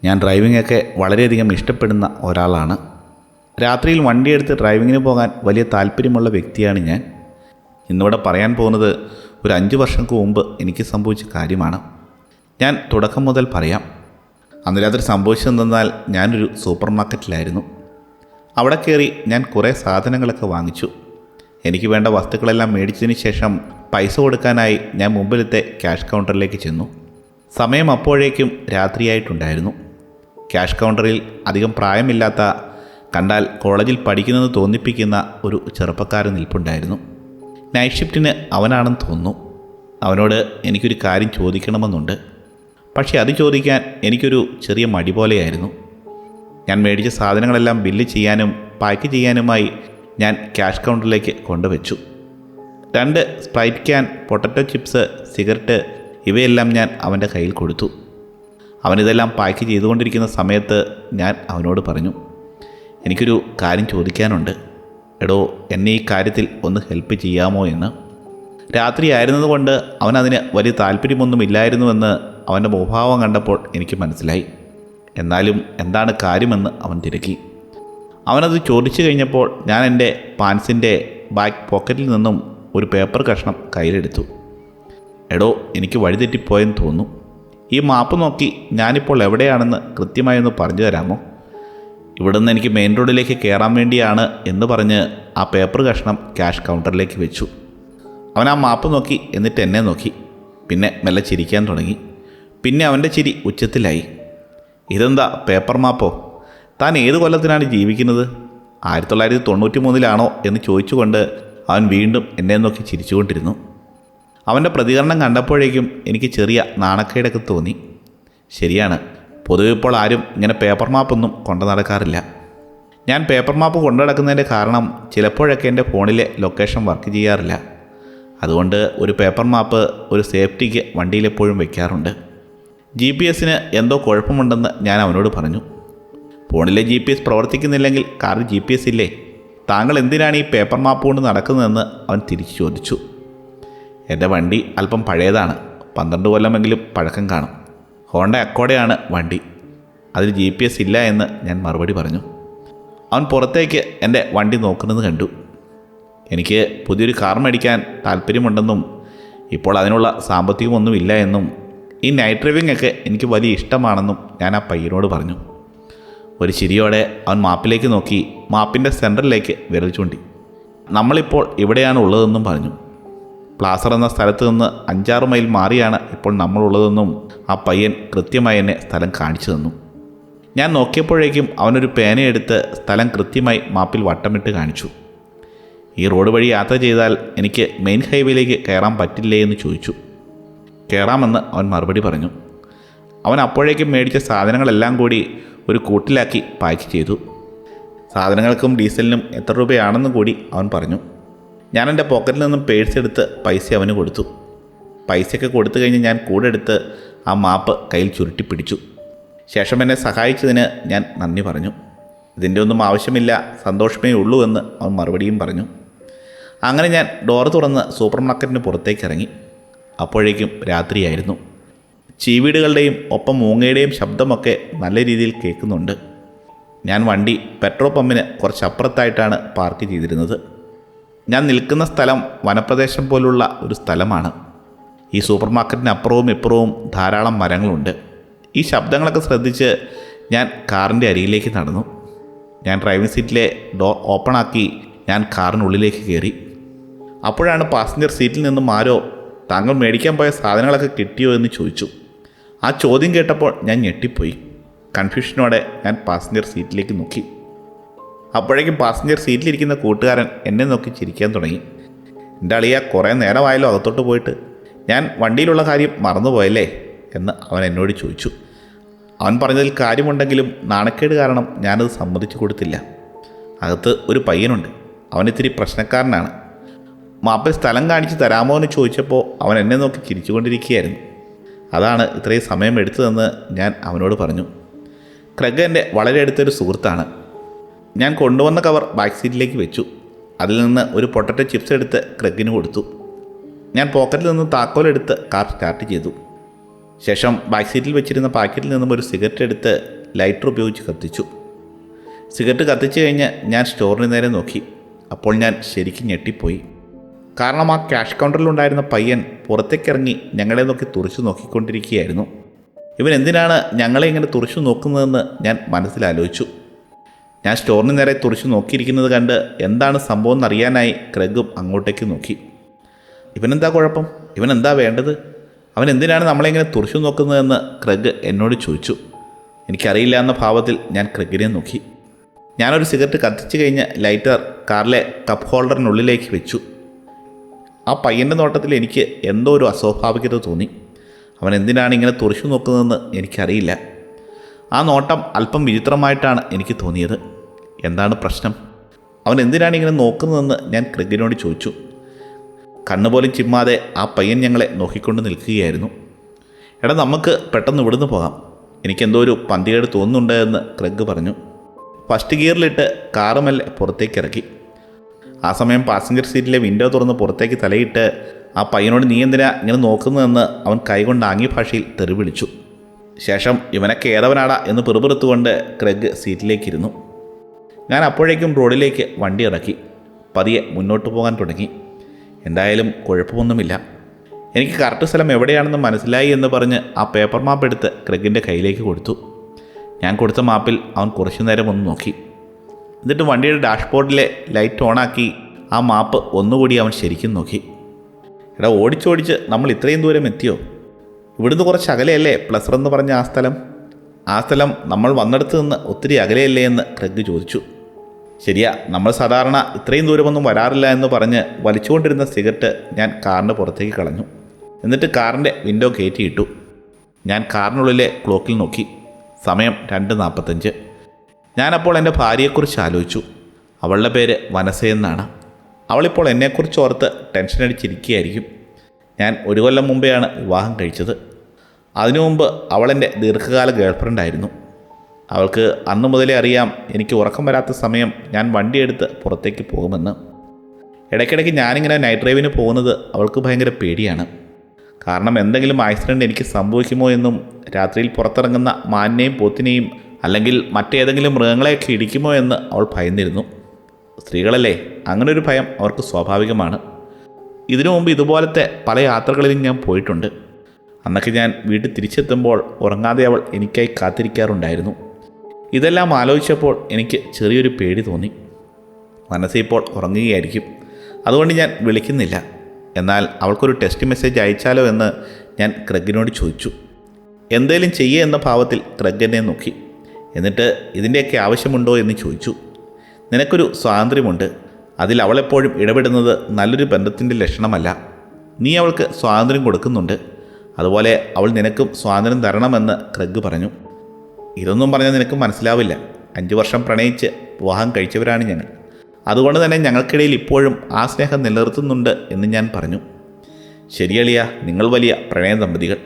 ഞാൻ ഡ്രൈവിംഗൊക്കെ വളരെയധികം ഇഷ്ടപ്പെടുന്ന ഒരാളാണ്. രാത്രിയിൽ വണ്ടിയെടുത്ത് ഡ്രൈവിങ്ങിന് പോകാൻ വലിയ താല്പര്യമുള്ള വ്യക്തിയാണ് ഞാൻ. ഇന്നിവിടെ പറയാൻ പോകുന്നത് ഒരു 5 വർഷങ്ങൾക്ക് മുമ്പ് എനിക്ക് സംഭവിച്ച കാര്യമാണ്. ഞാൻ തുടക്കം മുതൽ പറയാം. അന്ന് രാത്രി സംഭവിച്ചതെന്നാൽ ഞാനൊരു സൂപ്പർ മാർക്കറ്റിലായിരുന്നു. അവിടെ കയറി ഞാൻ കുറേ സാധനങ്ങളൊക്കെ വാങ്ങിച്ചു. എനിക്ക് വേണ്ട വസ്തുക്കളെല്ലാം മേടിച്ചതിന് ശേഷം പൈസ കൊടുക്കാനായി ഞാൻ മുമ്പിലത്തെ ക്യാഷ് കൗണ്ടറിലേക്ക് ചെന്നു. സമയം അപ്പോഴേക്കും രാത്രിയായിട്ടുണ്ടായിരുന്നു. ക്യാഷ് കൗണ്ടറിൽ അധികം പ്രായമില്ലാത്ത, കണ്ടാൽ കോളേജിൽ പഠിക്കുന്നെന്ന് തോന്നിപ്പിക്കുന്ന ഒരു ചെറുപ്പക്കാരൻ നിൽപ്പുണ്ടായിരുന്നു. നൈറ്റ് ഷിഫ്റ്റിന് അവനാണെന്ന് തോന്നുന്നു. അവനോട് എനിക്കൊരു കാര്യം ചോദിക്കണമെന്നുണ്ട്. പക്ഷേ അത് ചോദിക്കാൻ എനിക്കൊരു ചെറിയ മടി പോലെയായിരുന്നു. ഞാൻ മേടിച്ച സാധനങ്ങളെല്ലാം ബില്ല് ചെയ്യാനും പാക്ക് ചെയ്യാനുമായി ഞാൻ ക്യാഷ് കൗണ്ടറിലേക്ക് കൊണ്ടുവച്ചു. 2 Sprite can, potato chips, cigarette ഇവയെല്ലാം ഞാൻ അവൻ്റെ കയ്യിൽ കൊടുത്തു. അവനിതെല്ലാം പാക്ക് ചെയ്തുകൊണ്ടിരിക്കുന്ന സമയത്ത് ഞാൻ അവനോട് പറഞ്ഞു, എനിക്കൊരു കാര്യം ചോദിക്കാനുണ്ട്. എടോ, എന്നെ ഈ കാര്യത്തിൽ ഒന്ന് ഹെൽപ്പ് ചെയ്യാമോ എന്ന്. രാത്രി ആയിരുന്നതുകൊണ്ട് അവനതിന് വലിയ താല്പര്യമൊന്നുമില്ലായിരുന്നുവെന്ന് അവൻ്റെ മുഖഭാവം കണ്ടപ്പോൾ എനിക്ക് മനസ്സിലായി. എന്നാലും എന്താണ് കാര്യമെന്ന് അവൻ തിരക്കി. അവനത് ചോദിച്ചു കഴിഞ്ഞപ്പോൾ ഞാൻ എൻ്റെ പാൻസിൻ്റെ ബാക്ക് പോക്കറ്റിൽ നിന്നും ഒരു പേപ്പർ കഷ്ണം കയ്യിലെടുത്തു. എടോ, എനിക്ക് വഴിതെറ്റിപ്പോയെന്ന് തോന്നുന്നു. ഈ മാപ്പ് നോക്കി ഞാനിപ്പോൾ എവിടെയാണെന്ന് കൃത്യമായി ഒന്ന് പറഞ്ഞു തരാമോ? ഇവിടുന്ന് എനിക്ക് മെയിൻ റോഡിലേക്ക് കയറാൻ വേണ്ടിയാണ് എന്ന് പറഞ്ഞ് ആ പേപ്പർ കഷ്ണം ക്യാഷ് കൗണ്ടറിലേക്ക് വെച്ചു. അവൻ ആ മാപ്പ് നോക്കി, എന്നിട്ട് എന്നെ നോക്കി. പിന്നെ മെല്ലെ ചിരിക്കാൻ തുടങ്ങി. പിന്നെ അവൻ്റെ ചിരി ഉച്ചത്തിലായി. ഇതെന്താ പേപ്പർ മാപ്പോ? താൻ ഏത് കൊല്ലത്തിനാണ് ജീവിക്കുന്നത്? 1993 എന്ന് ചോദിച്ചുകൊണ്ട് അവൻ വീണ്ടും എന്നെ നോക്കി ചിരിച്ചുകൊണ്ടിരുന്നു. അവൻ്റെ പ്രതികരണം കണ്ടപ്പോഴേക്കും എനിക്ക് ചെറിയ നാണക്കേടൊക്കെ തോന്നി. ശരിയാണ്, പൊതുവെ ഇപ്പോൾ ആരും ഇങ്ങനെ പേപ്പർ മാപ്പൊന്നും കൊണ്ടു നടക്കാറില്ല. ഞാൻ പേപ്പർ മാപ്പ് കൊണ്ടു നടക്കുന്നതിൻ്റെ കാരണം ചിലപ്പോഴൊക്കെ എൻ്റെ ഫോണിലെ ലൊക്കേഷൻ വർക്ക് ചെയ്യാറില്ല. അതുകൊണ്ട് ഒരു പേപ്പർ മാപ്പ് ഒരു സേഫ്റ്റിക്ക് വണ്ടിയിലെപ്പോഴും വയ്ക്കാറുണ്ട്. GPS-ന് എന്തോ കുഴപ്പമുണ്ടെന്ന് ഞാൻ അവനോട് പറഞ്ഞു. ഫോണിലെ GPS പ്രവർത്തിക്കുന്നില്ലെങ്കിൽ കാറിൽ GPS ഇല്ലേ? താങ്കൾ എന്തിനാണ് ഈ പേപ്പർ മാപ്പ് കൊണ്ട് നടക്കുന്നതെന്ന് അവൻ തിരിച്ചു ചോദിച്ചു. എൻ്റെ വണ്ടി അല്പം പഴയതാണ്, 12 കൊല്ലമെങ്കിലും പഴക്കം കാണും. ഹോണ്ട അക്കോഡയാണ് വണ്ടി. അതിൽ GPS ഇല്ല എന്ന് ഞാൻ മറുപടി പറഞ്ഞു. അവൻ പുറത്തേക്ക് എൻ്റെ വണ്ടി നോക്കുന്നത് കണ്ടു. എനിക്ക് പുതിയൊരു കാർ മേടിക്കാൻ താല്പര്യമുണ്ടെന്നും ഇപ്പോൾ അതിനുള്ള സാമ്പത്തികമൊന്നുമില്ല എന്നും ഈ നൈറ്റ് ഡ്രൈവിംഗ് ഒക്കെ എനിക്ക് വലിയ ഇഷ്ടമാണെന്നും ഞാൻ ആ പയ്യനോട് പറഞ്ഞു. ഒരു ചിരിയോടെ അവൻ മാപ്പിലേക്ക് നോക്കി മാപ്പിൻ്റെ സെൻറ്ററിലേക്ക് വിരൽ ചൂണ്ടി. നമ്മളിപ്പോൾ ഇവിടെയാണ് ഉള്ളതെന്നും പറഞ്ഞു. പ്ലാസർ എന്ന സ്ഥലത്ത് നിന്ന് 5-6 മൈൽ മാറിയാണ് ഇപ്പോൾ നമ്മളുള്ളതെന്നും ആ പയ്യൻ കൃത്യമായി എന്നെ സ്ഥലം കാണിച്ചു തന്നു. ഞാൻ നോക്കിയപ്പോഴേക്കും അവനൊരു പേനയെടുത്ത് സ്ഥലം കൃത്യമായി മാപ്പിൽ വട്ടമിട്ട് കാണിച്ചു. ഈ റോഡ് വഴി യാത്ര ചെയ്താൽ എനിക്ക് മെയിൻ ഹൈവേയിലേക്ക് കയറാൻ പറ്റില്ലേ എന്ന് ചോദിച്ചു. കയറാമെന്ന് അവൻ മറുപടി പറഞ്ഞു. അവൻ അപ്പോഴേക്കും മേടിച്ച സാധനങ്ങളെല്ലാം കൂടി ഒരു കൂട്ടിലാക്കി പാക്ക് ചെയ്തു. സാധനങ്ങൾക്കും ഡീസലിനും എത്ര രൂപയാണെന്ന് കൂടി അവൻ പറഞ്ഞു. ഞാൻ എൻ്റെ പോക്കറ്റിൽ നിന്നും പേഴ്സ് എടുത്ത് പൈസ അവന് കൊടുത്തു. പൈസയൊക്കെ കൊടുത്തു കഴിഞ്ഞ് ഞാൻ കൂടെ എടുത്ത് ആ മാപ്പ് കയ്യിൽ ചുരുട്ടി പിടിച്ചു. ശേഷം എന്നെ സഹായിച്ചതിന് ഞാൻ നന്ദി പറഞ്ഞു. ഇതിൻ്റെ ഒന്നും ആവശ്യമില്ല, സന്തോഷമേ ഉള്ളൂ എന്ന് അവൻ മറുപടിയും പറഞ്ഞു. അങ്ങനെ ഞാൻ ഡോറ് തുറന്ന് സൂപ്പർ മാർക്കറ്റിന് പുറത്തേക്ക് ഇറങ്ങി. അപ്പോഴേക്കും രാത്രിയായിരുന്നു. ചീവീടുകളുടെയും ഒപ്പം മൂങ്ങയുടെയും ശബ്ദമൊക്കെ നല്ല രീതിയിൽ കേൾക്കുന്നുണ്ട്. ഞാൻ വണ്ടി പെട്രോൾ പമ്പിന് കുറച്ചപ്പുറത്തായിട്ടാണ് പാർക്ക് ചെയ്തിരുന്നത്. ഞാൻ നിൽക്കുന്ന സ്ഥലം വനപ്രദേശം പോലുള്ള ഒരു സ്ഥലമാണ്. ഈ സൂപ്പർ മാർക്കറ്റിന് അപ്പുറവും ഇപ്പുറവും ധാരാളം മരങ്ങളുണ്ട്. ഈ ശബ്ദങ്ങളൊക്കെ ശ്രദ്ധിച്ച് ഞാൻ കാറിൻ്റെ അരികിലേക്ക് നടന്നു. ഞാൻ ഡ്രൈവിംഗ് സീറ്റിലെ ഡോർ ഓപ്പണാക്കി ഞാൻ കാറിനുള്ളിലേക്ക് കയറി. അപ്പോഴാണ് പാസഞ്ചർ സീറ്റിൽ നിന്നും ആരോ താങ്കൾ മേടിക്കാൻ പോയ സാധനങ്ങളൊക്കെ കിട്ടിയോ എന്ന് ചോദിച്ചു. ആ ചോദ്യം കേട്ടപ്പോൾ ഞാൻ ഞെട്ടിപ്പോയി. കൺഫ്യൂഷനോടെ ഞാൻ പാസഞ്ചർ സീറ്റിലേക്ക് നോക്കി. അപ്പോഴേക്കും പാസഞ്ചർ സീറ്റിലിരിക്കുന്ന കൂട്ടുകാരൻ എന്നെ നോക്കി ചിരിക്കാൻ തുടങ്ങി. എൻ്റെ അളിയ, കുറേ നേരമായല്ലോ അകത്തോട്ട് പോയിട്ട്, ഞാൻ വണ്ടിയിലുള്ള കാര്യം മറന്നുപോയല്ലേ എന്ന് അവൻ എന്നോട് ചോദിച്ചു. അവൻ പറഞ്ഞതിൽ കാര്യമുണ്ടെങ്കിലും നാണക്കേട് കാരണം ഞാനത് സമ്മതിച്ചു കൊടുത്തില്ല. അകത്ത് ഒരു പയ്യനുണ്ട്. അവനിത്തിരി പ്രശ്നക്കാരനാണ്. മാപ്പിൽ സ്ഥലം കാണിച്ച് തരാമോ എന്ന് ചോദിച്ചപ്പോൾ അവൻ എന്നെ നോക്കി ചിരിച്ചുകൊണ്ടിരിക്കുകയായിരുന്നു. അതാണ് ഇത്രയും സമയം എടുത്തതെന്ന് ഞാൻ അവനോട് പറഞ്ഞു. ക്രെഗ് എൻ്റെ വളരെ അടുത്തൊരു സുഹൃത്താണ്. ഞാൻ കൊണ്ടുവന്ന കവർ ബാക്ക് സീറ്റിലേക്ക് വെച്ചു. അതിൽ നിന്ന് ഒരു പൊട്ടറ്റോ ചിപ്സ് എടുത്ത് ക്രെഗിന് കൊടുത്തു. ഞാൻ പോക്കറ്റിൽ നിന്ന് താക്കോലെടുത്ത് കാർ സ്റ്റാർട്ട് ചെയ്തു. ശേഷം ബാക്ക് സീറ്റിൽ വെച്ചിരുന്ന പാക്കറ്റിൽ നിന്നും ഒരു സിഗരറ്റ് എടുത്ത് ലൈറ്റർ ഉപയോഗിച്ച് കത്തിച്ചു. സിഗരറ്റ് കത്തിച്ചു കഴിഞ്ഞ് ഞാൻ സ്റ്റോറിന് നേരെ നോക്കി. അപ്പോൾ ഞാൻ ശരിക്കും ഞെട്ടിപ്പോയി. കാരണം ആ ക്യാഷ് കൗണ്ടറിലുണ്ടായിരുന്ന പയ്യൻ പുറത്തേക്കിറങ്ങി ഞങ്ങളെ നോക്കി തുറച്ചു നോക്കിക്കൊണ്ടിരിക്കുകയായിരുന്നു. ഇവൻ എന്തിനാണ് ഞങ്ങളെ ഇങ്ങനെ തുറച്ചു നോക്കുന്നതെന്ന് ഞാൻ മനസ്സിലാലോചിച്ചു. ഞാൻ സ്റ്റോറിന് നേരെ തുറച്ചു നോക്കിയിരിക്കുന്നത് കണ്ട് എന്താണ് സംഭവം എന്നറിയാനായി ക്രെഗും അങ്ങോട്ടേക്ക് നോക്കി. ഇവനെന്താ കുഴപ്പം? ഇവനെന്താ വേണ്ടത്? അവൻ എന്തിനാണ് നമ്മളെ ഇങ്ങനെ തുറച്ചു നോക്കുന്നതെന്ന് ക്രെഗ് എന്നോട് ചോദിച്ചു. എനിക്കറിയില്ല എന്ന ഭാവത്തിൽ ഞാൻ ക്രെഗിനെ നോക്കി. ഞാനൊരു സിഗരറ്റ് കത്തിച്ചു കഴിഞ്ഞ് ലൈറ്റർ കാറിലെ കപ്പ് ഹോൾഡറിനുള്ളിലേക്ക് വെച്ചു. ആ പയ്യൻ്റെ നോട്ടത്തിൽ എനിക്ക് എന്തോ ഒരു അസ്വാഭാവികത തോന്നി. അവൻ എന്തിനാണ് ഇങ്ങനെ തുറച്ചു നോക്കുന്നതെന്ന് എനിക്കറിയില്ല. ആ നോട്ടം അല്പം വിചിത്രമായിട്ടാണ് എനിക്ക് തോന്നിയത്. എന്താണ് പ്രശ്നം? അവൻ എന്തിനാണ് ഇങ്ങനെ നോക്കുന്നതെന്ന് ഞാൻ ക്രെഗിനോട് ചോദിച്ചു. കണ്ണുപോലും ചിമ്മാതെ ആ പയ്യൻ ഞങ്ങളെ നോക്കിക്കൊണ്ട് നിൽക്കുകയായിരുന്നു. എടാ, നമുക്ക് പെട്ടെന്ന് ഇവിടുന്ന് പോകാം. എനിക്കെന്തോ ഒരു പന്തികേട് തോന്നുന്നുണ്ട് എന്ന് ക്രെഗ് പറഞ്ഞു. ഫസ്റ്റ് ഗിയറിലിട്ട് കാറ് മെല്ലെ പുറത്തേക്ക് ഇറക്കി. ആ സമയം പാസഞ്ചർ സീറ്റിലെ വിൻഡോ തുറന്ന് പുറത്തേക്ക് തലയിട്ട് ആ പയ്യനോട് നീ എന്തിനാ ഇങ്ങനെ നോക്കുന്നതെന്ന് അവൻ കൈകൊണ്ട് ആംഗ്യ ഭാഷയിൽ തെറി വിളിച്ചു. ശേഷം ഇവനൊക്കെ ഏതവനാടാ എന്ന് പിറുപിറുത്തുകൊണ്ട് ക്രെഗ് സീറ്റിലേക്കിരുന്നു. ഞാൻ അപ്പോഴേക്കും റോഡിലേക്ക് വണ്ടി ഇറക്കി പതിയെ മുന്നോട്ട് പോകാൻ തുടങ്ങി. എന്തായാലും കുഴപ്പമൊന്നുമില്ല. എനിക്ക് കറക്റ്റ് സ്ഥലം എവിടെയാണെന്ന് മനസ്സിലായി എന്ന് പറഞ്ഞ് ആ പേപ്പർ മാപ്പ് എടുത്ത് ക്രെഗിൻ്റെ കയ്യിലേക്ക് കൊടുത്തു. ഞാൻ കൊടുത്ത മാപ്പിൽ അവൻ കുറച്ചു നേരം ഒന്ന് നോക്കി. എന്നിട്ട് വണ്ടിയുടെ ഡാഷ്ബോർഡിലെ ലൈറ്റ് ഓണാക്കി ആ മാപ്പ് ഒന്നുകൂടി അവൻ ശരിക്കും നോക്കി. എടാ, ഓടിച്ചോടിച്ച് നമ്മൾ ഇത്രയും ദൂരം എത്തിയോ? ഇവിടുന്ന് കുറച്ച് അകലെയല്ലേ പ്ലസർ എന്ന് പറഞ്ഞ ആ സ്ഥലം നമ്മൾ വന്നെടുത്ത് നിന്ന് ഒത്തിരി അകലെയല്ലേ എന്ന് ക്രെഗ് ചോദിച്ചു. ശരിയാ, നമ്മൾ സാധാരണ ഇത്രയും ദൂരമൊന്നും വരാറില്ല എന്ന് പറഞ്ഞ് വലിച്ചുകൊണ്ടിരുന്ന സിഗരറ്റ് ഞാൻ കാറിൻ്റെ പുറത്തേക്ക് കളഞ്ഞു. എന്നിട്ട് കാറിൻ്റെ വിൻഡോ കയറ്റിയിട്ടു. ഞാൻ കാറിനുള്ളിലെ ക്ലോക്കിൽ നോക്കി. സമയം 2:45. ഞാനപ്പോൾ എൻ്റെ ഭാര്യയെക്കുറിച്ച് ആലോചിച്ചു. അവളുടെ പേര് വനസയെന്നാണ്. അവളിപ്പോൾ എന്നെക്കുറിച്ച് ഓർത്ത് ടെൻഷനടിച്ചിരിക്കുകയായിരിക്കും. ഞാൻ 1 കൊല്ലം മുമ്പെയാണ് വിവാഹം കഴിച്ചത്. അതിനു മുമ്പ് അവളെൻ്റെ ദീർഘകാല ഗേൾഫ്രണ്ടായിരുന്നു. അവൾക്ക് അന്നു മുതലേ അറിയാം എനിക്ക് ഉറക്കം വരാത്ത സമയം ഞാൻ വണ്ടിയെടുത്ത് പുറത്തേക്ക് പോകുമെന്ന്. ഇടയ്ക്കിടയ്ക്ക് ഞാനിങ്ങനെ നൈറ്റ് ഡ്രൈവിന് പോകുന്നത് അവൾക്ക് ഭയങ്കര പേടിയാണ്. കാരണം എന്തെങ്കിലും ആക്സിഡൻറ്റ് എനിക്ക് സംഭവിക്കുമോ എന്നും രാത്രിയിൽ പുറത്തിറങ്ങുന്ന മാനിനെയും പോത്തിനെയും അല്ലെങ്കിൽ മറ്റേതെങ്കിലും മൃഗങ്ങളെയൊക്കെ ഇടിക്കുമോ എന്ന് അവൾ ഭയന്നിരുന്നു. സ്ത്രീകളല്ലേ, അങ്ങനൊരു ഭയം അവർക്ക് സ്വാഭാവികമാണ്. ഇതിനു മുമ്പ് ഇതുപോലത്തെ പല യാത്രകളിലും ഞാൻ പോയിട്ടുണ്ട്. അന്നൊക്കെ ഞാൻ വീട്ടിൽ തിരിച്ചെത്തുമ്പോൾ ഉറങ്ങാതെ അവൾ എനിക്കായി കാത്തിരിക്കാറുണ്ടായിരുന്നു. ഇതെല്ലാം ആലോചിച്ചപ്പോൾ എനിക്ക് ചെറിയൊരു പേടി തോന്നി. മനസ്സിപ്പോൾ ഉറങ്ങുകയായിരിക്കും, അതുകൊണ്ട് ഞാൻ വിളിക്കുന്നില്ല. എന്നാൽ അവൾക്കൊരു ടെക്സ്റ്റ് മെസ്സേജ് അയച്ചാലോ എന്ന് ഞാൻ ക്രെഗിനോട് ചോദിച്ചു. എന്തേലും ചെയ്യുക എന്ന ഭാവത്തിൽ ക്രെഗ് എന്നെ നോക്കി. എന്നിട്ട് ഇതിൻ്റെയൊക്കെ ആവശ്യമുണ്ടോ എന്ന് ചോദിച്ചു. നിനക്കൊരു സ്വാതന്ത്ര്യമുണ്ട്. അതിൽ അവളെപ്പോഴും ഇടപെടുന്നത് നല്ലൊരു ബന്ധത്തിൻ്റെ ലക്ഷണമല്ല. നീ അവൾക്ക് സ്വാതന്ത്ര്യം കൊടുക്കുന്നുണ്ട്. അതുപോലെ അവൾ നിനക്കും സ്വാതന്ത്ര്യം തരണമെന്ന് ക്രെഗ് പറഞ്ഞു. ഇതൊന്നും പറഞ്ഞാൽ നിനക്ക് മനസ്സിലാവില്ല. 5 വർഷം പ്രണയിച്ച് വിവാഹം കഴിച്ചവരാണ് ഞങ്ങൾ. അതുകൊണ്ട് തന്നെ ഞങ്ങൾക്കിടയിൽ ഇപ്പോഴും ആ സ്നേഹം നിലനിർത്തുന്നുണ്ട് എന്ന് ഞാൻ പറഞ്ഞു. ശരിയളിയ, നിങ്ങൾ വലിയ പ്രണയ ദമ്പതികൾ.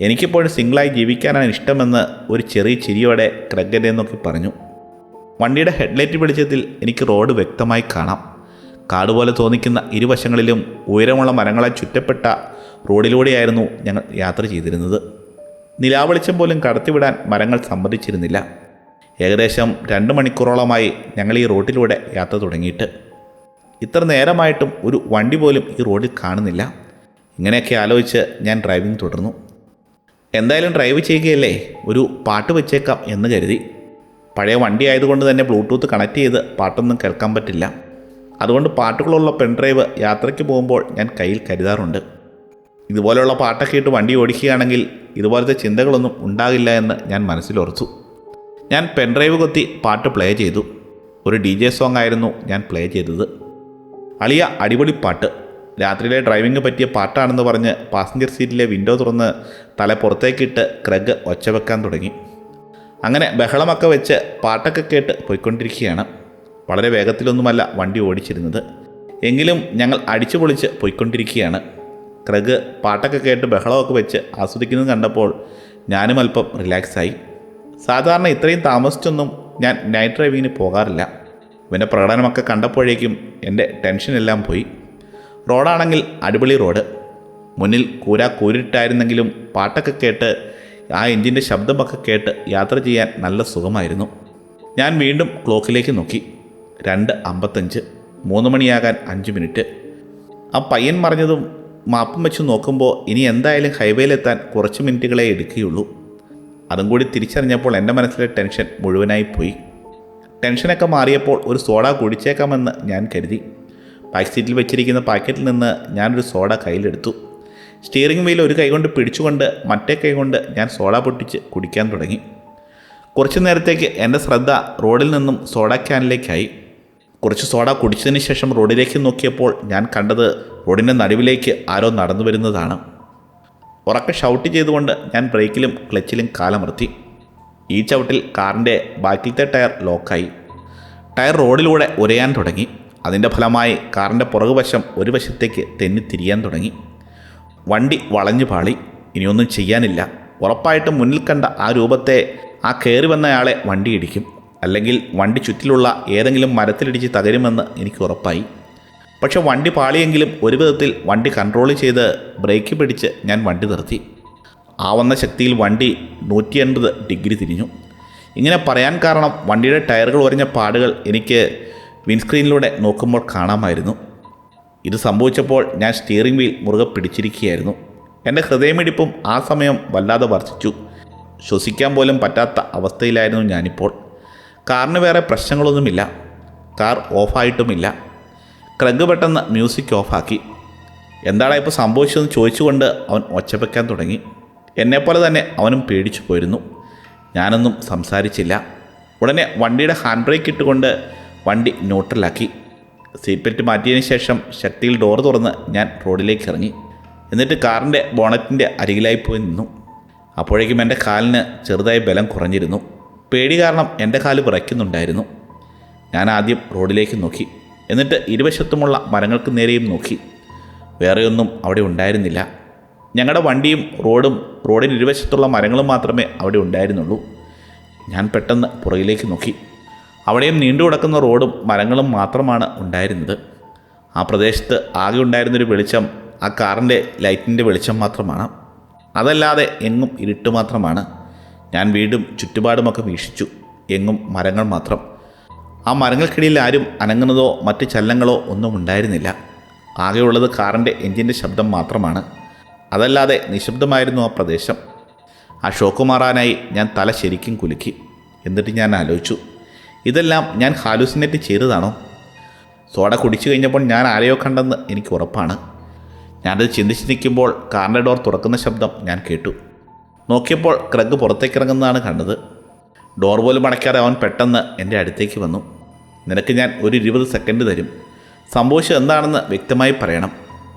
എനിക്കിപ്പോഴും സിംഗിളായി ജീവിക്കാനാണ് ഇഷ്ടമെന്ന് ഒരു ചെറിയ ചിരിയോടെ ക്രെഗ് എന്നെ നോക്കി പറഞ്ഞു. വണ്ടിയുടെ ഹെഡ്ലൈറ്റ് വെളിച്ചത്തിൽ എനിക്ക് റോഡ് വ്യക്തമായി കാണാം. കാട് പോലെ തോന്നിക്കുന്ന ഇരുവശങ്ങളിലും ഉയരമുള്ള മരങ്ങളെ ചുറ്റപ്പെട്ട റോഡിലൂടെയായിരുന്നു ഞങ്ങൾ യാത്ര ചെയ്തിരുന്നത്. നിലാവെളിച്ചം പോലും കടത്തിവിടാൻ മരങ്ങൾ സമ്മതിച്ചിരുന്നില്ല. ഏകദേശം 2 മണിക്കൂറോളമായി ഞങ്ങൾ ഈ റോഡിലൂടെ യാത്ര തുടങ്ങിയിട്ട്. ഇത്ര നേരമായിട്ടും ഒരു വണ്ടി പോലും ഈ റോഡിൽ കാണുന്നില്ല. ഇങ്ങനെയൊക്കെ ആലോചിച്ച് ഞാൻ ഡ്രൈവിംഗ് തുടർന്നു. എന്തായാലും ഡ്രൈവ് ചെയ്യുകയല്ലേ, ഒരു പാട്ട് വെച്ചേക്കാം എന്ന് കരുതി. പഴയ വണ്ടി ആയതുകൊണ്ട് തന്നെ ബ്ലൂടൂത്ത് കണക്ട് ചെയ്ത് പാട്ടൊന്നും കേൾക്കാൻ പറ്റില്ല. അതുകൊണ്ട് പാട്ടുകളുള്ള പെൻഡ്രൈവ് യാത്രയ്ക്ക് പോകുമ്പോൾ ഞാൻ കയ്യിൽ കരുതാറുണ്ട്. ഇതുപോലെയുള്ള പാട്ടൊക്കെ ഇട്ട് വണ്ടി ഓടിക്കുകയാണെങ്കിൽ ഇതുപോലത്തെ ചിന്തകളൊന്നും ഉണ്ടാകില്ല എന്ന് ഞാൻ മനസ്സിലോർത്തു. ഞാൻ പെൻഡ്രൈവ് കൊത്തി പാട്ട് പ്ലേ ചെയ്തു. ഒരു DJ സോങ് ആയിരുന്നു ഞാൻ പ്ലേ ചെയ്തത്. അളിയ അടിപൊളി പാട്ട്, രാത്രിയിലെ ഡ്രൈവിംഗ് പറ്റിയ പാട്ടാണെന്ന് പറഞ്ഞ് പാസഞ്ചർ സീറ്റിലെ വിൻഡോ തുറന്ന് തല പുറത്തേക്കിട്ട് ക്രെഗ് ഒച്ച വെക്കാൻ തുടങ്ങി. അങ്ങനെ ബഹളമൊക്കെ വെച്ച് പാട്ടൊക്കെ കേട്ട് പോയിക്കൊണ്ടിരിക്കുകയാണ്. വളരെ വേഗത്തിലൊന്നുമല്ല വണ്ടി ഓടിച്ചിരുന്നത്, എങ്കിലും ഞങ്ങൾ അടിച്ചു പൊളിച്ച് പോയിക്കൊണ്ടിരിക്കുകയാണ്. ക്രെഗ് പാട്ടൊക്കെ കേട്ട് ബഹളമൊക്കെ വെച്ച് ആസ്വദിക്കുന്നത് കണ്ടപ്പോൾ ഞാനും അല്പം റിലാക്സായി. സാധാരണ ഇത്രയും താമസിച്ചൊന്നും ഞാൻ നൈറ്റ് ഡ്രൈവിങ്ങിന് പോകാറില്ല. ഇവൻ്റെ പ്രകടനമൊക്കെ കണ്ടപ്പോഴേക്കും എൻ്റെ ടെൻഷനെല്ലാം പോയി. റോഡാണെങ്കിൽ അടിപൊളി റോഡ്. മുന്നിൽ കൂരിട്ടായിരുന്നെങ്കിലും പാട്ടൊക്കെ കേട്ട് ആ എഞ്ചിൻ്റെ ശബ്ദമൊക്കെ കേട്ട് യാത്ര ചെയ്യാൻ നല്ല സുഖമായിരുന്നു. ഞാൻ വീണ്ടും ക്ലോക്കിലേക്ക് നോക്കി. 2:55, 3 മണിയാകാൻ 5 മിനിറ്റ്. ആ പയ്യൻ പറഞ്ഞതും മാപ്പും വെച്ച് നോക്കുമ്പോൾ ഇനി എന്തായാലും ഹൈവേയിലെത്താൻ കുറച്ച് മിനിറ്റുകളെ എടുക്കുകയുള്ളൂ. അതും കൂടി തിരിച്ചറിഞ്ഞപ്പോൾ എൻ്റെ മനസ്സിലെ ടെൻഷൻ മുഴുവനായി പോയി. ടെൻഷനൊക്കെ മാറിയപ്പോൾ ഒരു സോഡ കുടിച്ചേക്കാമെന്ന് ഞാൻ കരുതി. ബാക്ക് സീറ്റിൽ വെച്ചിരിക്കുന്ന പാക്കറ്റിൽ നിന്ന് ഞാനൊരു സോഡ കയ്യിലെടുത്തു. സ്റ്റിയറിംഗ് വീൽ ഒരു കൈകൊണ്ട് പിടിച്ചുകൊണ്ട് മറ്റേ കൈകൊണ്ട് ഞാൻ സോഡ പൊട്ടിച്ച് കുടിക്കാൻ തുടങ്ങി. കുറച്ചു നേരത്തേക്ക് എൻ്റെ ശ്രദ്ധ റോഡിൽ നിന്നും സോഡ ക്യാനിലേക്കായി. കുറച്ച് സോഡ കുടിച്ചതിന് ശേഷം റോഡിലേക്ക് നോക്കിയപ്പോൾ ഞാൻ കണ്ടത് റോഡിൻ്റെ നടുവിലേക്ക് ആരോ നടന്നു വരുന്നതാണ്. ഉറക്കെ ഷൗട്ട് ചെയ്തുകൊണ്ട് ഞാൻ ബ്രേക്കിലും ക്ലച്ചിലും കാലമർത്തി. ഈ ചവിട്ടിൽ കാറിൻ്റെ ബാക്കിലത്തെ ടയർ ലോക്കായി. ടയർ റോഡിലൂടെ ഉരയാൻ തുടങ്ങി. അതിൻ്റെ ഫലമായി കാറിൻ്റെ പുറകുവശം ഒരു വശത്തേക്ക് തെന്നിത്തിരിയാൻ തുടങ്ങി. വണ്ടി വളഞ്ഞു പാളി. ഇനിയൊന്നും ചെയ്യാനില്ല. ഉറപ്പായിട്ടും മുന്നിൽ കണ്ട ആ രൂപത്തെ, ആ കയറി വന്നയാളെ വണ്ടി ഇടിക്കും, അല്ലെങ്കിൽ വണ്ടി ചുറ്റിലുള്ള ഏതെങ്കിലും മരത്തിലിടിച്ച് തകരുമെന്ന് എനിക്ക് ഉറപ്പായി. പക്ഷെ വണ്ടി പാളിയെങ്കിലും ഒരു വിധത്തിൽ വണ്ടി കൺട്രോൾ ചെയ്ത് ബ്രേക്ക് പിടിച്ച് ഞാൻ വണ്ടി നിർത്തി. ആ വന്ന ശക്തിയിൽ വണ്ടി 180 ഡിഗ്രി തിരിഞ്ഞു. ഇങ്ങനെ പറയാൻ കാരണം വണ്ടിയുടെ ടയറുകൾ ഉരഞ്ഞ പാടുകൾ എനിക്ക് വിൻസ്ക്രീനിലൂടെ നോക്കുമ്പോൾ കാണാമായിരുന്നു. ഇത് സംഭവിച്ചപ്പോൾ ഞാൻ സ്റ്റിയറിംഗ് വീൽ മുറുകെ പിടിച്ചിരിക്കുകയായിരുന്നു. എൻ്റെ ഹൃദയമിടിപ്പും ആ സമയം വല്ലാതെ വർദ്ധിച്ചു. ശ്വസിക്കാൻ പോലും പറ്റാത്ത അവസ്ഥയിലായിരുന്നു ഞാനിപ്പോൾ. കാറിന് വേറെ പ്രശ്നങ്ങളൊന്നുമില്ല. കാർ ഓഫായിട്ടുമില്ല. ക്രെഗ് പെട്ടെന്ന് മ്യൂസിക് ഓഫാക്കി. എന്താണ് ഇപ്പോൾ സംഭവിച്ചതെന്ന് ചോദിച്ചുകൊണ്ട് അവൻ ഒച്ചവെക്കാൻ തുടങ്ങി. എന്നെപ്പോലെ തന്നെ അവനും പേടിച്ചു പോയിരുന്നു. ഞാനൊന്നും സംസാരിച്ചില്ല. ഉടനെ വണ്ടിയുടെ ഹാൻഡ് ബ്രേക്ക് ഇട്ടുകൊണ്ട് വണ്ടി ന്യൂട്രലാക്കി. സീറ്റ് ബെൽറ്റ് മാറ്റിയതിന് ശേഷം ശക്തിയിൽ ഡോർ തുറന്ന് ഞാൻ റോഡിലേക്ക് ഇറങ്ങി. എന്നിട്ട് കാറിൻ്റെ ബോണറ്റിൻ്റെ അരികിലായി പോയി നിന്നു. അപ്പോഴേക്കും എൻ്റെ കാലിന് ചെറുതായി ബലം കുറഞ്ഞിരുന്നു. പേടി കാരണം എൻ്റെ കാല് വിറയ്ക്കുന്നുണ്ടായിരുന്നു. ഞാൻ ആദ്യം റോഡിലേക്ക് നോക്കി. എന്നിട്ട് ഇരുവശത്തുമുള്ള മരങ്ങൾക്ക് നേരെയും നോക്കി. വേറെയൊന്നും അവിടെ ഉണ്ടായിരുന്നില്ല. ഞങ്ങളുടെ വണ്ടിയും റോഡിന് ഇരുവശത്തുള്ള മരങ്ങളും മാത്രമേ അവിടെ ഉണ്ടായിരുന്നുള്ളൂ. ഞാൻ പെട്ടെന്ന് പുറകിലേക്ക് നോക്കി. അവിടെയും നീണ്ടു കിടക്കുന്ന റോഡും മരങ്ങളും മാത്രമാണ് ഉണ്ടായിരുന്നത്. ആ പ്രദേശത്ത് ആകെ ഉണ്ടായിരുന്നൊരു വെളിച്ചം ആ കാറിൻ്റെ ലൈറ്റിൻ്റെ വെളിച്ചം മാത്രമാണ്. അതല്ലാതെ എങ്ങും ഇരുട്ട് മാത്രമാണ്. ഞാൻ വീണ്ടും ചുറ്റുപാടുമൊക്കെ വീക്ഷിച്ചു. എങ്ങും മരങ്ങൾ മാത്രം. ആ മരങ്ങൾക്കിടയിൽ ആരും അനങ്ങുന്നതോ മറ്റ് ചലനങ്ങളോ ഒന്നും ഉണ്ടായിരുന്നില്ല. ആകെയുള്ളത് കാറിൻ്റെ എഞ്ചിൻ്റെ ശബ്ദം മാത്രമാണ്. അതല്ലാതെ നിശബ്ദമായിരുന്നു ആ പ്രദേശം. ആ ഷോക്ക് മാറാനായി ഞാൻ തല ശരിക്കും കുലുക്കി. എന്നിട്ട് ഞാൻ ആലോചിച്ചു, ഇതെല്ലാം ഞാൻ ഹാലൂസിനേറ്റ് ചെയ്തതാണോ? സോഡ കുടിച്ചു കഴിഞ്ഞപ്പോൾ ഞാൻ ആരെയോ കണ്ടെന്ന് എനിക്ക് ഉറപ്പാണ്. ഞാനത് ചിന്തിച്ച് നിൽക്കുമ്പോൾ കാറിൻ്റെ ഡോർ തുറക്കുന്ന ശബ്ദം ഞാൻ കേട്ടു. നോക്കിയപ്പോൾ ക്രെഗ് പുറത്തേക്കിറങ്ങുന്നതാണ് കണ്ടത്. ഡോർ പോലും അടയ്ക്കാതെ അവൻ പെട്ടെന്ന് എൻ്റെ അടുത്തേക്ക് വന്നു. നിനക്ക് ഞാൻ ഒരു 20 സെക്കൻഡ് തരും. സംഭവിച്ചത് എന്താണെന്ന് വ്യക്തമായി പറയണം.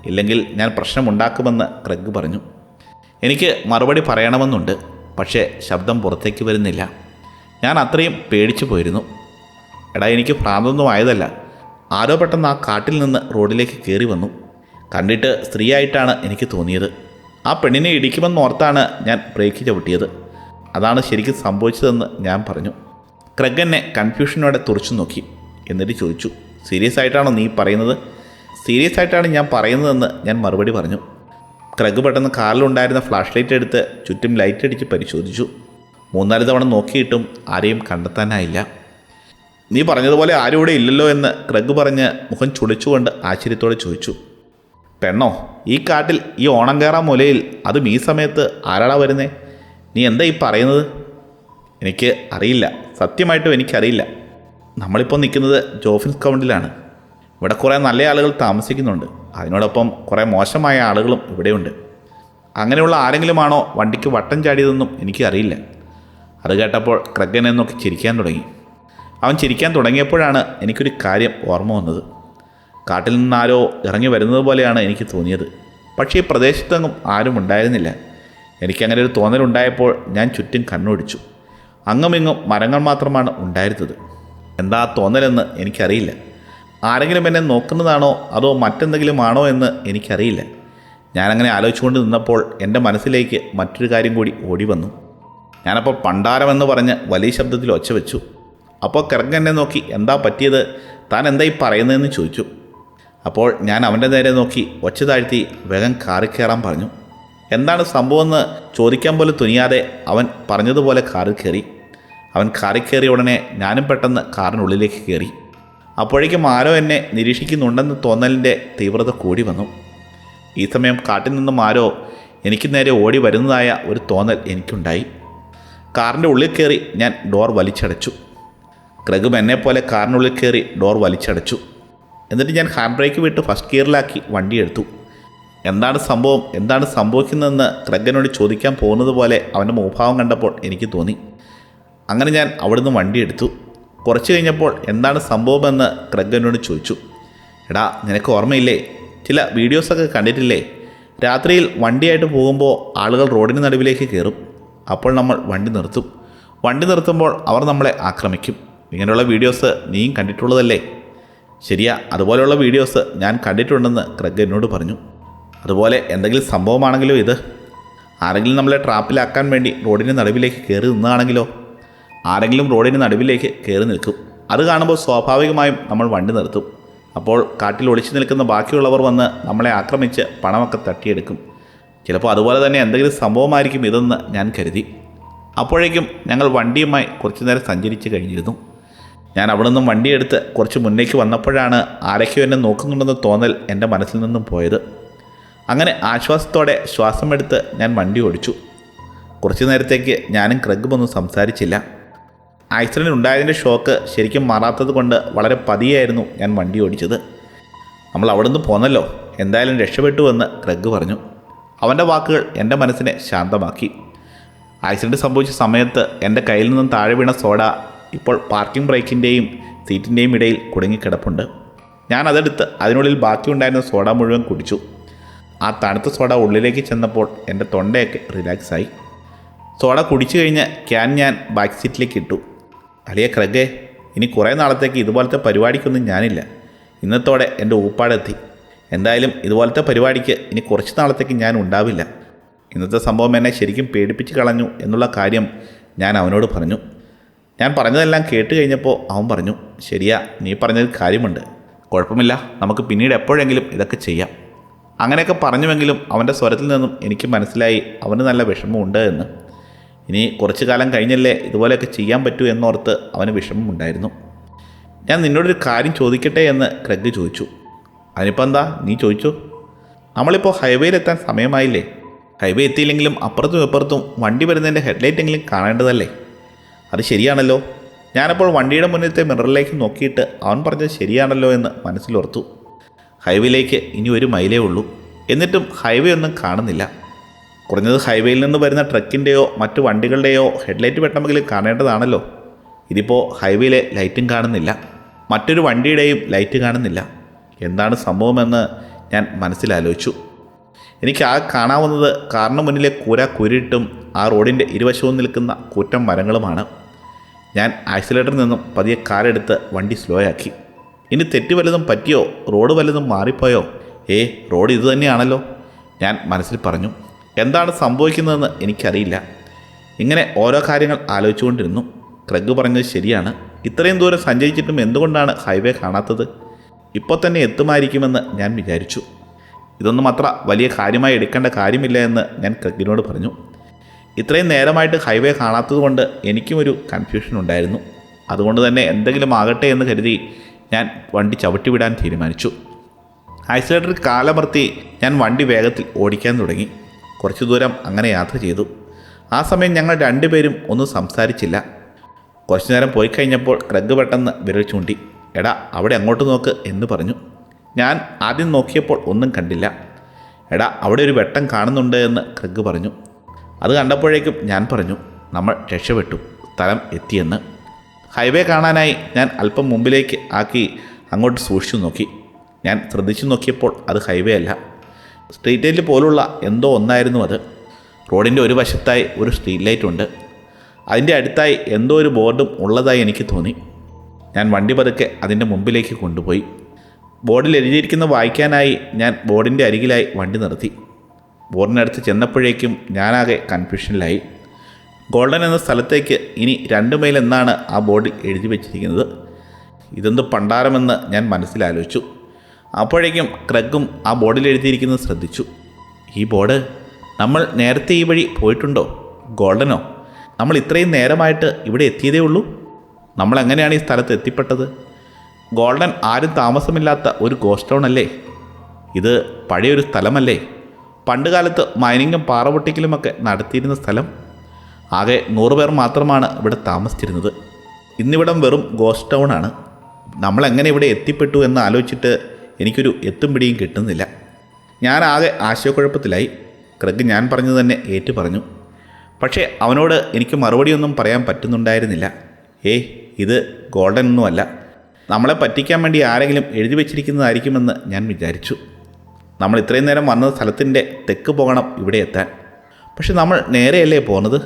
ഇല്ലെങ്കിൽ ഞാൻ പ്രശ്നമുണ്ടാക്കുമെന്ന് ക്രെഗ് പറഞ്ഞു. എനിക്ക് മറുപടി പറയണമെന്നുണ്ട്. പക്ഷേ ശബ്ദം പുറത്തേക്ക് വരുന്നില്ല. ഞാൻ അത്രയും പേടിച്ചു പോയിരുന്നു. എടാ, എനിക്ക് ഭ്രാന്തൊന്നും ആയതല്ല. ആരോ പെട്ടെന്ന് ആ കാട്ടിൽ നിന്ന് റോഡിലേക്ക് കയറി വന്നു. കണ്ടിട്ട് സ്ത്രീയായിട്ടാണ് എനിക്ക് തോന്നിയത്. ആ പെണ്ണിനെ ഇടിക്കുമെന്നോർത്താണ് ഞാൻ ബ്രേക്ക് ചവിട്ടിയത്. അതാണ് ശരിക്കും സംഭവിച്ചതെന്ന് ഞാൻ പറഞ്ഞു. ക്രെഗ് എന്നെ കൺഫ്യൂഷനോടെ തുറച്ചു നോക്കി. എന്നിട്ട് ചോദിച്ചു, സീരിയസ് ആയിട്ടാണോ നീ പറയുന്നത്? സീരിയസ് ആയിട്ടാണ് ഞാൻ പറയുന്നതെന്ന് ഞാൻ മറുപടി പറഞ്ഞു. ക്രെഗ് പെട്ടെന്ന് കാറിലുണ്ടായിരുന്ന ഫ്ലാഷ് ലൈറ്റ് എടുത്ത് ചുറ്റും ലൈറ്റ് അടിച്ച് പരിശോധിച്ചു. 3-4 തവണ നോക്കിയിട്ടും ആരെയും കണ്ടെത്താനായില്ല. നീ പറഞ്ഞതുപോലെ ആരും ഇവിടെ ഇല്ലല്ലോ എന്ന് ക്രെഗ് പറഞ്ഞ് മുഖം ചുളിച്ചുകൊണ്ട് ആശ്ചര്യത്തോടെ ചോദിച്ചു. പെണ്ണോ? ഈ കാട്ടിൽ, ഈ ഓണം കയറാൻ മൂലയിൽ, അതും ഈ സമയത്ത് ആരാടാ വരുന്നേ? നീ എന്താ ഈ പറയുന്നത്? എനിക്ക് അറിയില്ല, സത്യമായിട്ടും എനിക്കറിയില്ല. നമ്മളിപ്പോൾ നിൽക്കുന്നത് ജോഫിൻസ് കൗണ്ടിലാണ്. ഇവിടെ കുറേ നല്ല ആളുകൾ താമസിക്കുന്നുണ്ട്. അതിനോടൊപ്പം കുറേ മോശമായ ആളുകളും ഇവിടെയുണ്ട്. അങ്ങനെയുള്ള ആരെങ്കിലുമാണോ വണ്ടിക്ക് വട്ടം ചാടിയതെന്നും എനിക്കറിയില്ല. അത് കേട്ടപ്പോൾ ക്രെഗ് എന്നെ നോക്കി ചിരിക്കാൻ തുടങ്ങി. അവൻ ചിരിക്കാൻ തുടങ്ങിയപ്പോഴാണ് എനിക്കൊരു കാര്യം ഓർമ്മ വന്നത്. കാട്ടിൽ നിന്നാരോ ഇറങ്ങി വരുന്നത് പോലെയാണ് എനിക്ക് തോന്നിയത്. പക്ഷേ ഈ പ്രദേശത്തെങ്ങും ആരും ഉണ്ടായിരുന്നില്ല. എനിക്കങ്ങനെ ഒരു തോന്നലുണ്ടായപ്പോൾ ഞാൻ ചുറ്റും കണ്ണോടിച്ചു. അങ്ങുമിങ്ങും മരങ്ങൾ മാത്രമാണ് ഉണ്ടായിരുന്നത്. എന്താ തോന്നലെന്ന് എനിക്കറിയില്ല. ആരെങ്കിലും എന്നെ നോക്കുന്നതാണോ അതോ മറ്റെന്തെങ്കിലും ആണോ എന്ന് എനിക്കറിയില്ല. ഞാനങ്ങനെ ആലോചിച്ചുകൊണ്ട് നിന്നപ്പോൾ എൻ്റെ മനസ്സിലേക്ക് മറ്റൊരു കാര്യം കൂടി ഓടി വന്നു. ഞാനപ്പോൾ പണ്ടാരമെന്ന് പറഞ്ഞ് വലിയ ശബ്ദത്തിൽ ഒച്ച വെച്ചു. അപ്പോൾ ക്രെഗ് എന്നെ നോക്കി എന്താ പറ്റിയത്, താൻ എന്താ ഈ പറയുന്നതെന്ന് ചോദിച്ചു. അപ്പോൾ ഞാൻ അവൻ്റെ നേരെ നോക്കി ഒച്ച താഴ്ത്തി വേഗം കാറിൽ കയറാൻ പറഞ്ഞു. എന്താണ് സംഭവമെന്ന് ചോദിക്കാൻ പോലും തുനിയാതെ അവൻ പറഞ്ഞതുപോലെ കാറിൽ കയറി. അവൻ കാറിൽ കയറിയ ഉടനെ ഞാനും പെട്ടെന്ന് കാറിനുള്ളിലേക്ക് കയറി. അപ്പോഴേക്കും ആരോ എന്നെ നിരീക്ഷിക്കുന്നുണ്ടെന്ന് തോന്നലിൻ്റെ തീവ്രത കൂടി വന്നു. ഈ സമയം കാട്ടിൽ നിന്നും ആരോ എനിക്ക് നേരെ ഓടി വരുന്നതായ ഒരു തോന്നൽ എനിക്കുണ്ടായി. കാറിൻ്റെ ഉള്ളിൽ കയറി ഞാൻ ഡോർ വലിച്ചടച്ചു. ക്രെഗും എന്നെപ്പോലെ കാറിനുള്ളിൽ കയറി ഡോർ വലിച്ചടച്ചു. എന്നിട്ട് ഞാൻ ഹാൻഡ് ബ്രേക്ക് വിട്ട് ഫസ്റ്റ് ഗിയറിലാക്കി വണ്ടി എടുത്തു. എന്താണ് സംഭവം, എന്താണ് സംഭവിക്കുന്നതെന്ന് ക്രെഗിനോട് ചോദിക്കാൻ പോകുന്നത് പോലെ അവൻ്റെ മുഖഭാവം കണ്ടപ്പോൾ എനിക്ക് തോന്നി. അങ്ങനെ ഞാൻ അവിടുന്ന് വണ്ടി എടുത്തു. കുറച്ച് കഴിഞ്ഞപ്പോൾ എന്താണ് സംഭവമെന്ന് ക്രെഗിനോട് ചോദിച്ചു. എടാ, നിനക്ക് ഓർമ്മയില്ലേ, ചില വീഡിയോസൊക്കെ കണ്ടിട്ടില്ലേ, രാത്രിയിൽ വണ്ടിയായിട്ട് പോകുമ്പോൾ ആളുകൾ റോഡിന് നടുവിലേക്ക് കയറും. അപ്പോൾ നമ്മൾ വണ്ടി നിർത്തും. വണ്ടി നിർത്തുമ്പോൾ അവർ നമ്മളെ ആക്രമിക്കും. ഇങ്ങനെയുള്ള വീഡിയോസ് നീയും കണ്ടിട്ടുള്ളതല്ലേ? ശരിയാ, അതുപോലെയുള്ള വീഡിയോസ് ഞാൻ കണ്ടിട്ടുണ്ടെന്ന് ക്രെഗ് എന്നോട് പറഞ്ഞു. അതുപോലെ എന്തെങ്കിലും സംഭവമാണെങ്കിലോ ഇത്? ആരെങ്കിലും നമ്മളെ ട്രാപ്പിലാക്കാൻ വേണ്ടി റോഡിന് നടുവിലേക്ക് കയറി നിന്നാണെങ്കിലോ? ആരെങ്കിലും റോഡിന് നടുവിലേക്ക് കയറി നിൽക്കും. അത് കാണുമ്പോൾ സ്വാഭാവികമായും നമ്മൾ വണ്ടി നിർത്തും. അപ്പോൾ കാട്ടിൽ ഒളിച്ചു നിൽക്കുന്ന ബാക്കിയുള്ളവർ വന്ന് നമ്മളെ ആക്രമിച്ച് പണമൊക്കെ തട്ടിയെടുക്കും. ചിലപ്പോൾ അതുപോലെ തന്നെ എന്തെങ്കിലും സംഭവമായിരിക്കും ഇതെന്ന് ഞാൻ കരുതി. അപ്പോഴേക്കും ഞങ്ങൾ വണ്ടിയുമായി കുറച്ചു നേരം സഞ്ചരിച്ച് കഴിഞ്ഞിരുന്നു. ഞാൻ അവിടെ നിന്നും വണ്ടിയെടുത്ത് കുറച്ച് മുന്നേക്ക് വന്നപ്പോഴാണ് ആരൊക്കെയോ എന്നെ നോക്കുന്നുണ്ടെന്ന് തോന്നൽ എൻ്റെ മനസ്സിൽ നിന്നും പോയത്. അങ്ങനെ ആശ്വാസത്തോടെ ശ്വാസമെടുത്ത് ഞാൻ വണ്ടി ഓടിച്ചു. കുറച്ചു നേരത്തേക്ക് ഞാനും ക്രെഗും ഒന്നും സംസാരിച്ചില്ല. ആക്സിഡൻറ്റ് ഉണ്ടായതിൻ്റെ ഷോക്ക് ശരിക്കും മാറാത്തത് കൊണ്ട് വളരെ പതിയായിരുന്നു ഞാൻ വണ്ടി ഓടിച്ചത്. നമ്മൾ അവിടെ നിന്ന് പോന്നല്ലോ, എന്തായാലും രക്ഷപ്പെട്ടുവെന്ന് ക്രെഗ് പറഞ്ഞു. അവൻ്റെ വാക്കുകൾ എൻ്റെ മനസ്സിനെ ശാന്തമാക്കി. ആക്സിഡൻറ്റ് സംഭവിച്ച സമയത്ത് എൻ്റെ കയ്യിൽ നിന്നും താഴെ വീണ സോഡ ഇപ്പോൾ പാർക്കിംഗ് ബ്രേക്കിൻ്റെയും സീറ്റിൻ്റെയും ഇടയിൽ കുടുങ്ങിക്കിടപ്പുണ്ട്. ഞാൻ അതെടുത്ത് അതിനുള്ളിൽ ബാക്കിയുണ്ടായിരുന്ന സോഡ മുഴുവൻ കുടിച്ചു. ആ തണുത്ത സോഡ ഉള്ളിലേക്ക് ചെന്നപ്പോൾ എൻ്റെ തൊണ്ടയൊക്കെ റിലാക്സായി. സോഡ കുടിച്ചു കഴിഞ്ഞ് ക്യാൻ ഞാൻ ബാക്ക് സീറ്റിലേക്ക് ഇട്ടു. അളിയ ക്രെഗേ, ഇനി കുറേ നാളത്തേക്ക് ഇതുപോലത്തെ പരിപാടിക്കൊന്നും ഞാനില്ല. ഇന്നത്തോടെ എൻ്റെ ഊപ്പാടെത്തി. എന്തായാലും ഇതുപോലത്തെ പരിപാടിക്ക് ഇനി കുറച്ച് നാളത്തേക്ക് ഞാൻ ഉണ്ടാവില്ല. ഇന്നത്തെ സംഭവം എന്നെ ശരിക്കും പേടിപ്പിച്ച് കളഞ്ഞു എന്നുള്ള കാര്യം ഞാൻ അവനോട് പറഞ്ഞു. ഞാൻ പറഞ്ഞതെല്ലാം കേട്ട് കഴിഞ്ഞപ്പോൾ അവൻ പറഞ്ഞു, ശരിയാ, നീ പറഞ്ഞതിൽ കാര്യമുണ്ട്, കുഴപ്പമില്ല, നമുക്ക് പിന്നീട് എപ്പോഴെങ്കിലും ഇതൊക്കെ ചെയ്യാം. അങ്ങനെയൊക്കെ പറഞ്ഞുവെങ്കിലും അവൻ്റെ സ്വരത്തിൽ നിന്നും എനിക്ക് മനസ്സിലായി അവന് നല്ല വിഷമമുണ്ട് എന്ന്. ഇനി കുറച്ചു കാലം കഴിഞ്ഞല്ലേ ഇതുപോലെയൊക്കെ ചെയ്യാൻ പറ്റൂ എന്നോർത്ത് അവന് വിഷമമുണ്ടായിരുന്നു. ഞാൻ നിന്നോടൊരു കാര്യം ചോദിക്കട്ടെ എന്ന് ക്രെഗ് ചോദിച്ചു. അതിനിപ്പോൾ എന്താ, നീ ചോദിച്ചു. നമ്മളിപ്പോൾ ഹൈവേയിലെത്താൻ സമയമായില്ലേ? ഹൈവേ എത്തിയില്ലെങ്കിലും അപ്പുറത്തും ഇപ്പുറത്തും വണ്ടി വരുന്നതിൻ്റെ ഹെഡ്ലൈറ്റെങ്കിലും കാണേണ്ടതല്ലേ? അത് ശരിയാണല്ലോ. ഞാനപ്പോൾ വണ്ടിയുടെ മുന്നിലത്തെ മിററിലേക്ക് നോക്കിയിട്ട് അവൻ പറഞ്ഞത് ശരിയാണല്ലോ എന്ന് മനസ്സിലോർത്തു. ഹൈവേയിലേക്ക് ഇനി 1 മൈലേ ഉള്ളൂ. എന്നിട്ടും ഹൈവേ ഒന്നും കാണുന്നില്ല. കുറഞ്ഞത് ഹൈവേയിൽ നിന്ന് വരുന്ന ട്രക്കിൻ്റെയോ മറ്റു വണ്ടികളുടെയോ ഹെഡ്ലൈറ്റ് വെട്ടമെങ്കിലും കാണേണ്ടതാണല്ലോ. ഇതിപ്പോൾ ഹൈവേയിലെ ലൈറ്റും കാണുന്നില്ല, മറ്റൊരു വണ്ടിയുടെയും ലൈറ്റ് കാണുന്നില്ല. എന്താണ് സംഭവമെന്ന് ഞാൻ മനസ്സിലാലോചിച്ചു. എനിക്ക് ആ കാണാവുന്നത് കാറിന് മുന്നിലെ കൂരിട്ടും ആ റോഡിൻ്റെ ഇരുവശവും നിൽക്കുന്ന കൂറ്റൻ മരങ്ങളുമാണ്. ഞാൻ ആക്സിലേറ്ററിൽ നിന്നും പതിയെ കാറെടുത്ത് വണ്ടി സ്ലോ ആക്കി. ഇനി തെറ്റ് വല്ലതും പറ്റിയോ, റോഡ് വല്ലതും മാറിപ്പോയോ? റോഡ് ഇത് തന്നെയാണല്ലോ, ഞാൻ മനസ്സിൽ പറഞ്ഞു. എന്താണ് സംഭവിക്കുന്നതെന്ന് എനിക്കറിയില്ല. ഇങ്ങനെ ഓരോ കാര്യങ്ങൾ ആലോചിച്ചുകൊണ്ടിരുന്നു. ക്രെഗ് പറഞ്ഞത് ശരിയാണ്. ഇത്രയും ദൂരം സഞ്ചരിച്ചിട്ടും എന്തുകൊണ്ടാണ് ഹൈവേ കാണാത്തത്? ഇപ്പോൾ തന്നെ എത്തുമായിരിക്കുമെന്ന് ഞാൻ വിചാരിച്ചു. ഇതൊന്നും അത്ര വലിയ കാര്യമായി എടുക്കേണ്ട കാര്യമില്ല എന്ന് ഞാൻ ക്രെഗിനോട് പറഞ്ഞു. ഇത്രയും നേരമായിട്ട് ഹൈവേ കാണാത്തത് കൊണ്ട് എനിക്കും ഒരു കൺഫ്യൂഷൻ ഉണ്ടായിരുന്നു. അതുകൊണ്ട് തന്നെ എന്തെങ്കിലും ആകട്ടെ എന്ന് കരുതി ഞാൻ വണ്ടി ചവിട്ടി വിടാൻ തീരുമാനിച്ചു. ആക്സിലേറ്ററിൽ കാലമർത്തി ഞാൻ വണ്ടി വേഗത്തിൽ ഓടിക്കാൻ തുടങ്ങി. കുറച്ചു ദൂരം അങ്ങനെ യാത്ര ചെയ്തു. ആ സമയം ഞങ്ങൾ രണ്ടുപേരും ഒന്നും സംസാരിച്ചില്ല. കുറച്ചു നേരം പോയി കഴിഞ്ഞപ്പോൾ ക്രെഗ് പെട്ടെന്ന് വിരൽ ചൂണ്ടി. എടാ, അവിടെ അങ്ങോട്ട് നോക്ക് എന്ന് പറഞ്ഞു. ഞാൻ ആദ്യം നോക്കിയപ്പോൾ ഒന്നും കണ്ടില്ല. എടാ, അവിടെ ഒരു വെട്ടം കാണുന്നുണ്ട് എന്ന് ക്രെഗ് പറഞ്ഞു. അത് കണ്ടപ്പോഴേക്കും ഞാൻ പറഞ്ഞു, നമ്മൾ രക്ഷപ്പെട്ടു, സ്ഥലം എത്തിയെന്ന്. ഹൈവേ കാണാനായി ഞാൻ അല്പം മുമ്പിലേക്ക് ആക്കി അങ്ങോട്ട് സൂക്ഷിച്ചു നോക്കി. ഞാൻ ശ്രദ്ധിച്ചു നോക്കിയപ്പോൾ അത് ഹൈവേ അല്ല, സ്ട്രീറ്റ് ലൈറ്റ് പോലുള്ള എന്തോ ഒന്നായിരുന്നു അത്. റോഡിൻ്റെ ഒരു വശത്തായി ഒരു സ്ട്രീറ്റ് ലൈറ്റ് ഉണ്ട്. അതിൻ്റെ അടുത്തായി എന്തോ ഒരു ബോർഡും ഉള്ളതായി എനിക്ക് തോന്നി. ഞാൻ വണ്ടി പതുക്കെ അതിൻ്റെ മുമ്പിലേക്ക് കൊണ്ടുപോയി. ബോർഡിൽ എഴുതിയിരിക്കുന്ന വായിക്കാനായി ഞാൻ ബോർഡിൻ്റെ അരികിലായി വണ്ടി നിർത്തി. ബോർഡിനടുത്ത് ചെന്നപ്പോഴേക്കും ഞാനാകെ കൺഫ്യൂഷനിലായി. ഗോൾഡൻ എന്ന സ്ഥലത്തേക്ക് ഇനി 2 മൈൽ എന്നാണ് ആ ബോർഡിൽ എഴുതി വച്ചിരിക്കുന്നത്. ഇതെന്ത് പണ്ടാരമെന്ന് ഞാൻ മനസ്സിലാലോചിച്ചു. അപ്പോഴേക്കും ക്രെഗും ആ ബോർഡിൽ എഴുതിയിരിക്കുന്നത് ശ്രദ്ധിച്ചു. ഈ ബോർഡ്, നമ്മൾ നേരത്തെ ഈ വഴി പോയിട്ടുണ്ടോ? ഗോൾഡനോ? നമ്മൾ ഇത്രയും നേരമായിട്ട് ഇവിടെ എത്തിയതേ ഉള്ളൂ. നമ്മൾ എങ്ങനെയാണ് ഈ സ്ഥലത്ത് എത്തിപ്പെട്ടത്? ഗോൾഡൻ ആരും താമസമില്ലാത്ത ഒരു ഗോസ്റ്റ് ടൗൺ അല്ലേ? ഇത് പഴയൊരു സ്ഥലമല്ലേ? പണ്ടുകാലത്ത് മൈനിങ്ങും പാറപൊട്ടിക്കലുമൊക്കെ നടത്തിയിരുന്ന സ്ഥലം. ആകെ 100 പേർ മാത്രമാണ് ഇവിടെ താമസിച്ചിരുന്നത്. ഇന്നിവിടം വെറും ഗോസ്റ്റ് ടൗൺ ആണ്. നമ്മളെങ്ങനെ ഇവിടെ എത്തിപ്പെട്ടു എന്ന് ആലോചിച്ചിട്ട് എനിക്കൊരു എത്തും പിടിയും കിട്ടുന്നില്ല. ഞാനാകെ ആശയക്കുഴപ്പത്തിലായി. ക്രെഗ് ഞാൻ പറഞ്ഞത് തന്നെ ഏറ്റു പറഞ്ഞു. പക്ഷേ അവനോട് എനിക്ക് മറുപടിയൊന്നും പറയാൻ പറ്റുന്നുണ്ടായിരുന്നില്ല. ഇത് ഗോൾഡൻ ഒന്നുമല്ല. നമ്മളെ പറ്റിക്കാൻ വേണ്ടി ആരെങ്കിലും എഴുതി വച്ചിരിക്കുന്നതായിരിക്കുമെന്ന് ഞാൻ വിചാരിച്ചു. നമ്മൾ ഇത്രയും നേരം വന്ന സ്ഥലത്തിൻ്റെ തെക്ക് പോകണം ഇവിടെ എത്താൻ. പക്ഷെ നമ്മൾ നേരെയല്ലേ പോകുന്നത്?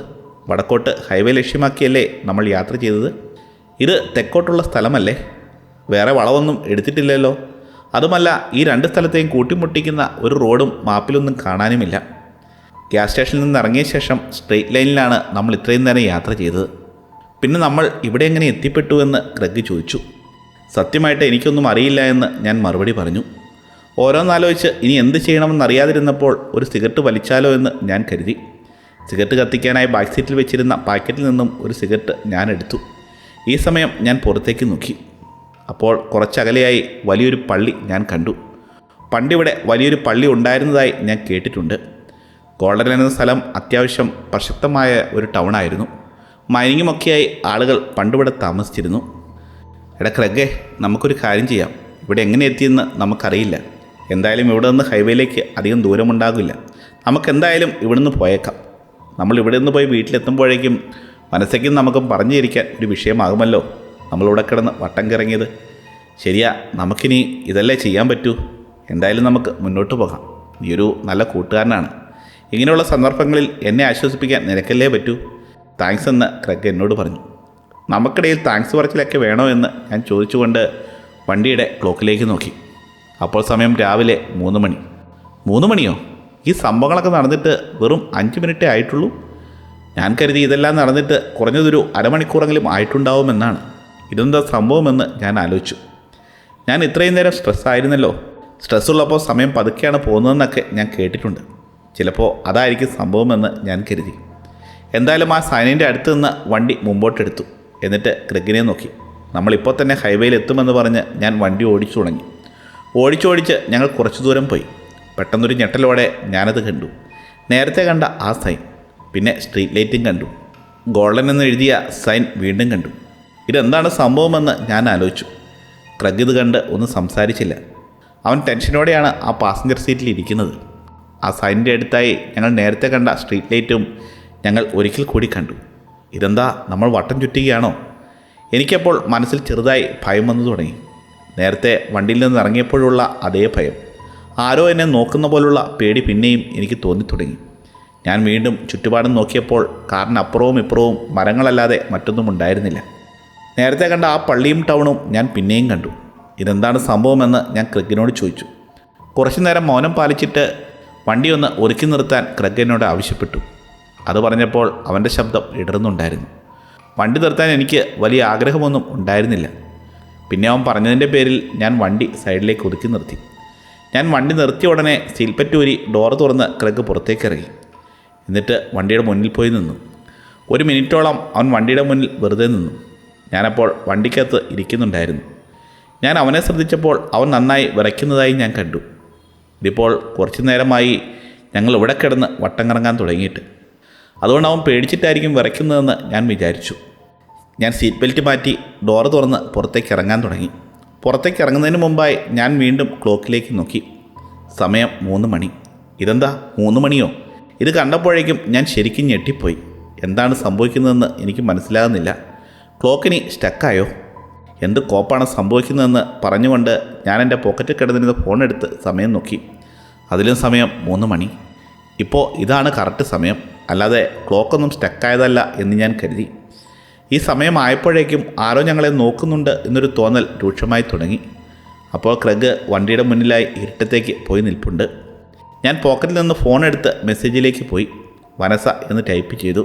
വടക്കോട്ട് ഹൈവേ ലക്ഷ്യമാക്കിയല്ലേ നമ്മൾ യാത്ര ചെയ്തത്? ഇത് തെക്കോട്ടുള്ള സ്ഥലമല്ലേ? വേറെ വളവൊന്നും എടുത്തിട്ടില്ലല്ലോ. അതുമല്ല, ഈ 2 സ്ഥലത്തെയും കൂട്ടിമുട്ടിക്കുന്ന ഒരു റോഡും മാപ്പിലൊന്നും കാണാനുമില്ല. ഗ്യാസ് സ്റ്റേഷനിൽ നിന്ന് ഇറങ്ങിയ ശേഷം സ്ട്രെയിറ്റ് ലൈനിലാണ് നമ്മൾ ഇത്രയും നേരം യാത്ര ചെയ്തത്. പിന്നെ നമ്മൾ ഇവിടെ എങ്ങനെ എത്തിപ്പെട്ടു എന്ന് ക്രെഗ് ചോദിച്ചു. സത്യമായിട്ട് എനിക്കൊന്നും അറിയില്ല എന്ന് ഞാൻ മറുപടി പറഞ്ഞു. ഓരോന്നാലോചിച്ച് ഇനി എന്ത് ചെയ്യണമെന്നറിയാതിരുന്നപ്പോൾ ഒരു സിഗരറ്റ് വലിച്ചാലോ എന്ന് ഞാൻ കരുതി. സിഗരറ്റ് കത്തിക്കാനായി ബാക്ക് സീറ്റിൽ വെച്ചിരുന്ന പാക്കറ്റിൽ നിന്നും ഒരു സിഗരറ്റ് ഞാൻ എടുത്തു. ഈ സമയം ഞാൻ പുറത്തേക്ക് നോക്കി. അപ്പോൾ കുറച്ചകലെയായി വലിയൊരു പള്ളി ഞാൻ കണ്ടു. പണ്ടിവിടെ വലിയൊരു പള്ളി ഉണ്ടായിരുന്നതായി ഞാൻ കേട്ടിട്ടുണ്ട്. ഗോൾഡൻ എന്ന സ്ഥലം അത്യാവശ്യം പ്രശസ്തമായ ഒരു ടൗണായിരുന്നു. മൈനിങ്ങുമൊക്കെയായി ആളുകൾ പണ്ടിവിടെ താമസിച്ചിരുന്നു. ക്രെഗേ, നമുക്കൊരു കാര്യം ചെയ്യാം. ഇവിടെ എങ്ങനെ എത്തിയെന്ന് നമുക്കറിയില്ല. എന്തായാലും ഇവിടെ നിന്ന് ഹൈവേയിലേക്ക് അധികം ദൂരമുണ്ടാകില്ല. നമുക്കെന്തായാലും ഇവിടുന്ന് പോയേക്കാം. നമ്മൾ ഇവിടെ നിന്ന് പോയി വീട്ടിലെത്തുമ്പോഴേക്കും മനസ്സേക്കും നമുക്കും പറഞ്ഞിരിക്കാൻ ഒരു വിഷയമാകുമല്ലോ നമ്മളിവിടെ കിടന്ന് വട്ടം കറങ്ങിയത്. ശരിയാ, നമുക്കിനി ഇതല്ലേ ചെയ്യാൻ പറ്റൂ. എന്തായാലും നമുക്ക് മുന്നോട്ട് പോകാം. നീയൊരു നല്ല കൂട്ടുകാരനാണ്. ഇങ്ങനെയുള്ള സന്ദർഭങ്ങളിൽ എന്നെ ആശ്വസിപ്പിക്കാൻ നിനക്കല്ലേ പറ്റൂ. താങ്ക്സ് എന്ന് ക്രെഗ് എന്നോട് പറഞ്ഞു. നമുക്കിടയിൽ താങ്ക്സ് പറച്ചിലൊക്കെ വേണോ എന്ന് ഞാൻ ചോദിച്ചുകൊണ്ട് വണ്ടിയുടെ ക്ലോക്കിലേക്ക് നോക്കി. അപ്പോൾ സമയം രാവിലെ 3 മണി. 3 മണിയോ? ഈ സംഭവങ്ങളൊക്കെ നടന്നിട്ട് വെറും 5 മിനിറ്റേ ആയിട്ടുള്ളൂ. ഞാൻ കരുതി ഇതെല്ലാം നടന്നിട്ട് കുറഞ്ഞതൊരു അരമണിക്കൂറെങ്കിലും ആയിട്ടുണ്ടാവുമെന്നാണ്. ഇതെന്താ സംഭവമെന്ന് ഞാൻ ആലോചിച്ചു. ഞാൻ ഇത്രയും നേരം സ്ട്രെസ്സായിരുന്നല്ലോ. സ്ട്രെസ്സുള്ളപ്പോൾ സമയം പതുക്കെയാണ് പോകുന്നതെന്നൊക്കെ ഞാൻ കേട്ടിട്ടുണ്ട്. ചിലപ്പോൾ അതായിരിക്കും സംഭവമെന്ന് ഞാൻ കരുതി. എന്തായാലും ആ സൈനിൻ്റെ അടുത്ത് നിന്ന് വണ്ടി മുമ്പോട്ടെടുത്തു. എന്നിട്ട് ക്രെഗിനെ നോക്കി. നമ്മളിപ്പോൾ തന്നെ ഹൈവേയിൽ എത്തുമെന്ന് പറഞ്ഞ് ഞാൻ വണ്ടി ഓടിച്ചു തുടങ്ങി. ഓടിച്ചോടിച്ച് ഞങ്ങൾ കുറച്ചു ദൂരം പോയി. പെട്ടെന്നൊരു ഞെട്ടലോടെ ഞാനത് കണ്ടു. നേരത്തെ കണ്ട ആ സൈൻ, പിന്നെ സ്ട്രീറ്റ് ലൈറ്റും കണ്ടു. ഗോൾഡൻ എന്ന് എഴുതിയ സൈൻ വീണ്ടും കണ്ടു. ഇതെന്താണ് സംഭവമെന്ന് ഞാൻ ആലോചിച്ചു. ക്രെഗ് ഇത് കണ്ട് ഒന്നും സംസാരിച്ചില്ല. അവൻ ടെൻഷനോടെയാണ് ആ പാസഞ്ചർ സീറ്റിൽ ഇരിക്കുന്നത്. ആ സൈനിൻ്റെ അടുത്തായി ഞങ്ങൾ നേരത്തെ കണ്ട സ്ട്രീറ്റ് ലൈറ്റും ഞങ്ങൾ ഒരിക്കൽ കൂടി കണ്ടു. ഇതെന്താ, നമ്മൾ വട്ടം ചുറ്റുകയാണോ? എനിക്കപ്പോൾ മനസ്സിൽ ചെറുതായി ഭയം വന്നു തുടങ്ങി. നേരത്തെ വണ്ടിയിൽ നിന്ന് ഇറങ്ങിയപ്പോഴുള്ള അതേ ഭയം, ആരോ എന്നെ നോക്കുന്ന പോലുള്ള പേടി പിന്നെയും എനിക്ക് തോന്നിത്തുടങ്ങി. ഞാൻ വീണ്ടും ചുറ്റുപാടും നോക്കിയപ്പോൾ കാറിനപ്പുറവും ഇപ്പുറവും മരങ്ങളല്ലാതെ മറ്റൊന്നും ഉണ്ടായിരുന്നില്ല. നേരത്തെ കണ്ട ആ പള്ളിയും ടൗണും ഞാൻ പിന്നെയും കണ്ടു. ഇതെന്താണ് സംഭവമെന്ന് ഞാൻ ക്രെഗിനോട് ചോദിച്ചു. കുറച്ചു നേരം മൗനം പാലിച്ചിട്ട് വണ്ടി ഒന്ന് ഒരുക്കി നിർത്താൻ ക്രെഗ് എന്നോട് ആവശ്യപ്പെട്ടു. അത് പറഞ്ഞപ്പോൾ അവൻ്റെ ശബ്ദം ഇടറുന്നുണ്ടായിരുന്നു. വണ്ടി നിർത്താൻ എനിക്ക് വലിയ ആഗ്രഹമൊന്നും ഉണ്ടായിരുന്നില്ല. പിന്നെ അവൻ പറഞ്ഞതിൻ്റെ പേരിൽ ഞാൻ വണ്ടി സൈഡിലേക്ക് ഒതുക്കി നിർത്തി. ഞാൻ വണ്ടി നിർത്തിയ ഉടനെ സീൽപ്പറ്റൂരി ഡോറ് തുറന്ന് ക്രെഗ് പുറത്തേക്ക് ഇറങ്ങി. എന്നിട്ട് വണ്ടിയുടെ മുന്നിൽ പോയി നിന്നു. 1 മിനിറ്റോളം അവൻ വണ്ടിയുടെ മുന്നിൽ വെറുതെ നിന്നു. ഞാനപ്പോൾ വണ്ടിക്കകത്ത് ഇരിക്കുന്നുണ്ടായിരുന്നു. ഞാൻ അവനെ ശ്രദ്ധിച്ചപ്പോൾ അവൻ നന്നായി വിറയ്ക്കുന്നതായി ഞാൻ കണ്ടു. ഇതിപ്പോൾ കുറച്ചു നേരമായി ഞങ്ങൾ ഇവിടെ കിടന്ന് വട്ടം കറങ്ങാൻ തുടങ്ങിയിട്ട്. അതുകൊണ്ട് അവൻ പേടിച്ചിട്ടായിരിക്കും വിറയ്ക്കുന്നതെന്ന് ഞാൻ വിചാരിച്ചു. ഞാൻ സീറ്റ് ബെൽറ്റ് മാറ്റി ഡോറ് തുറന്ന് പുറത്തേക്ക് ഇറങ്ങാൻ തുടങ്ങി. പുറത്തേക്ക് ഇറങ്ങുന്നതിന് മുമ്പായി ഞാൻ വീണ്ടും ക്ലോക്കിലേക്ക് നോക്കി. സമയം 3 മണി. ഇതെന്താ 3 മണിയോ? ഇത് കണ്ടപ്പോഴേക്കും ഞാൻ ശരിക്കും ഞെട്ടിപ്പോയി. എന്താണ് സംഭവിക്കുന്നതെന്ന് എനിക്ക് മനസ്സിലാകുന്നില്ല. ക്ലോക്കിനി സ്റ്റക്കായോ? എന്ത് കോപ്പാണ് സംഭവിക്കുന്നതെന്ന് പറഞ്ഞുകൊണ്ട് ഞാൻ എൻ്റെ പോക്കറ്റിൽ കിടന്നിരുന്ന ഫോണെടുത്ത് സമയം നോക്കി. അതിലും സമയം 3 മണി. ഇപ്പോൾ ഇതാണ് കറക്റ്റ് സമയം, അല്ലാതെ ക്ലോക്കൊന്നും സ്റ്റക്കായതല്ല എന്ന് ഞാൻ കരുതി. ഈ സമയമായപ്പോഴേക്കും ആരോ ഞങ്ങളെ നോക്കുന്നുണ്ട് എന്നൊരു തോന്നൽ രൂക്ഷമായി തുടങ്ങി. അപ്പോൾ ക്രെഗ് വണ്ടിയുടെ മുന്നിലായി ഇരുട്ടത്തേക്ക് പോയി നിൽപ്പുണ്ട്. ഞാൻ പോക്കറ്റിൽ നിന്ന് ഫോണെടുത്ത് മെസ്സേജിലേക്ക് പോയി. വനസ എന്ന് ടൈപ്പ് ചെയ്തു.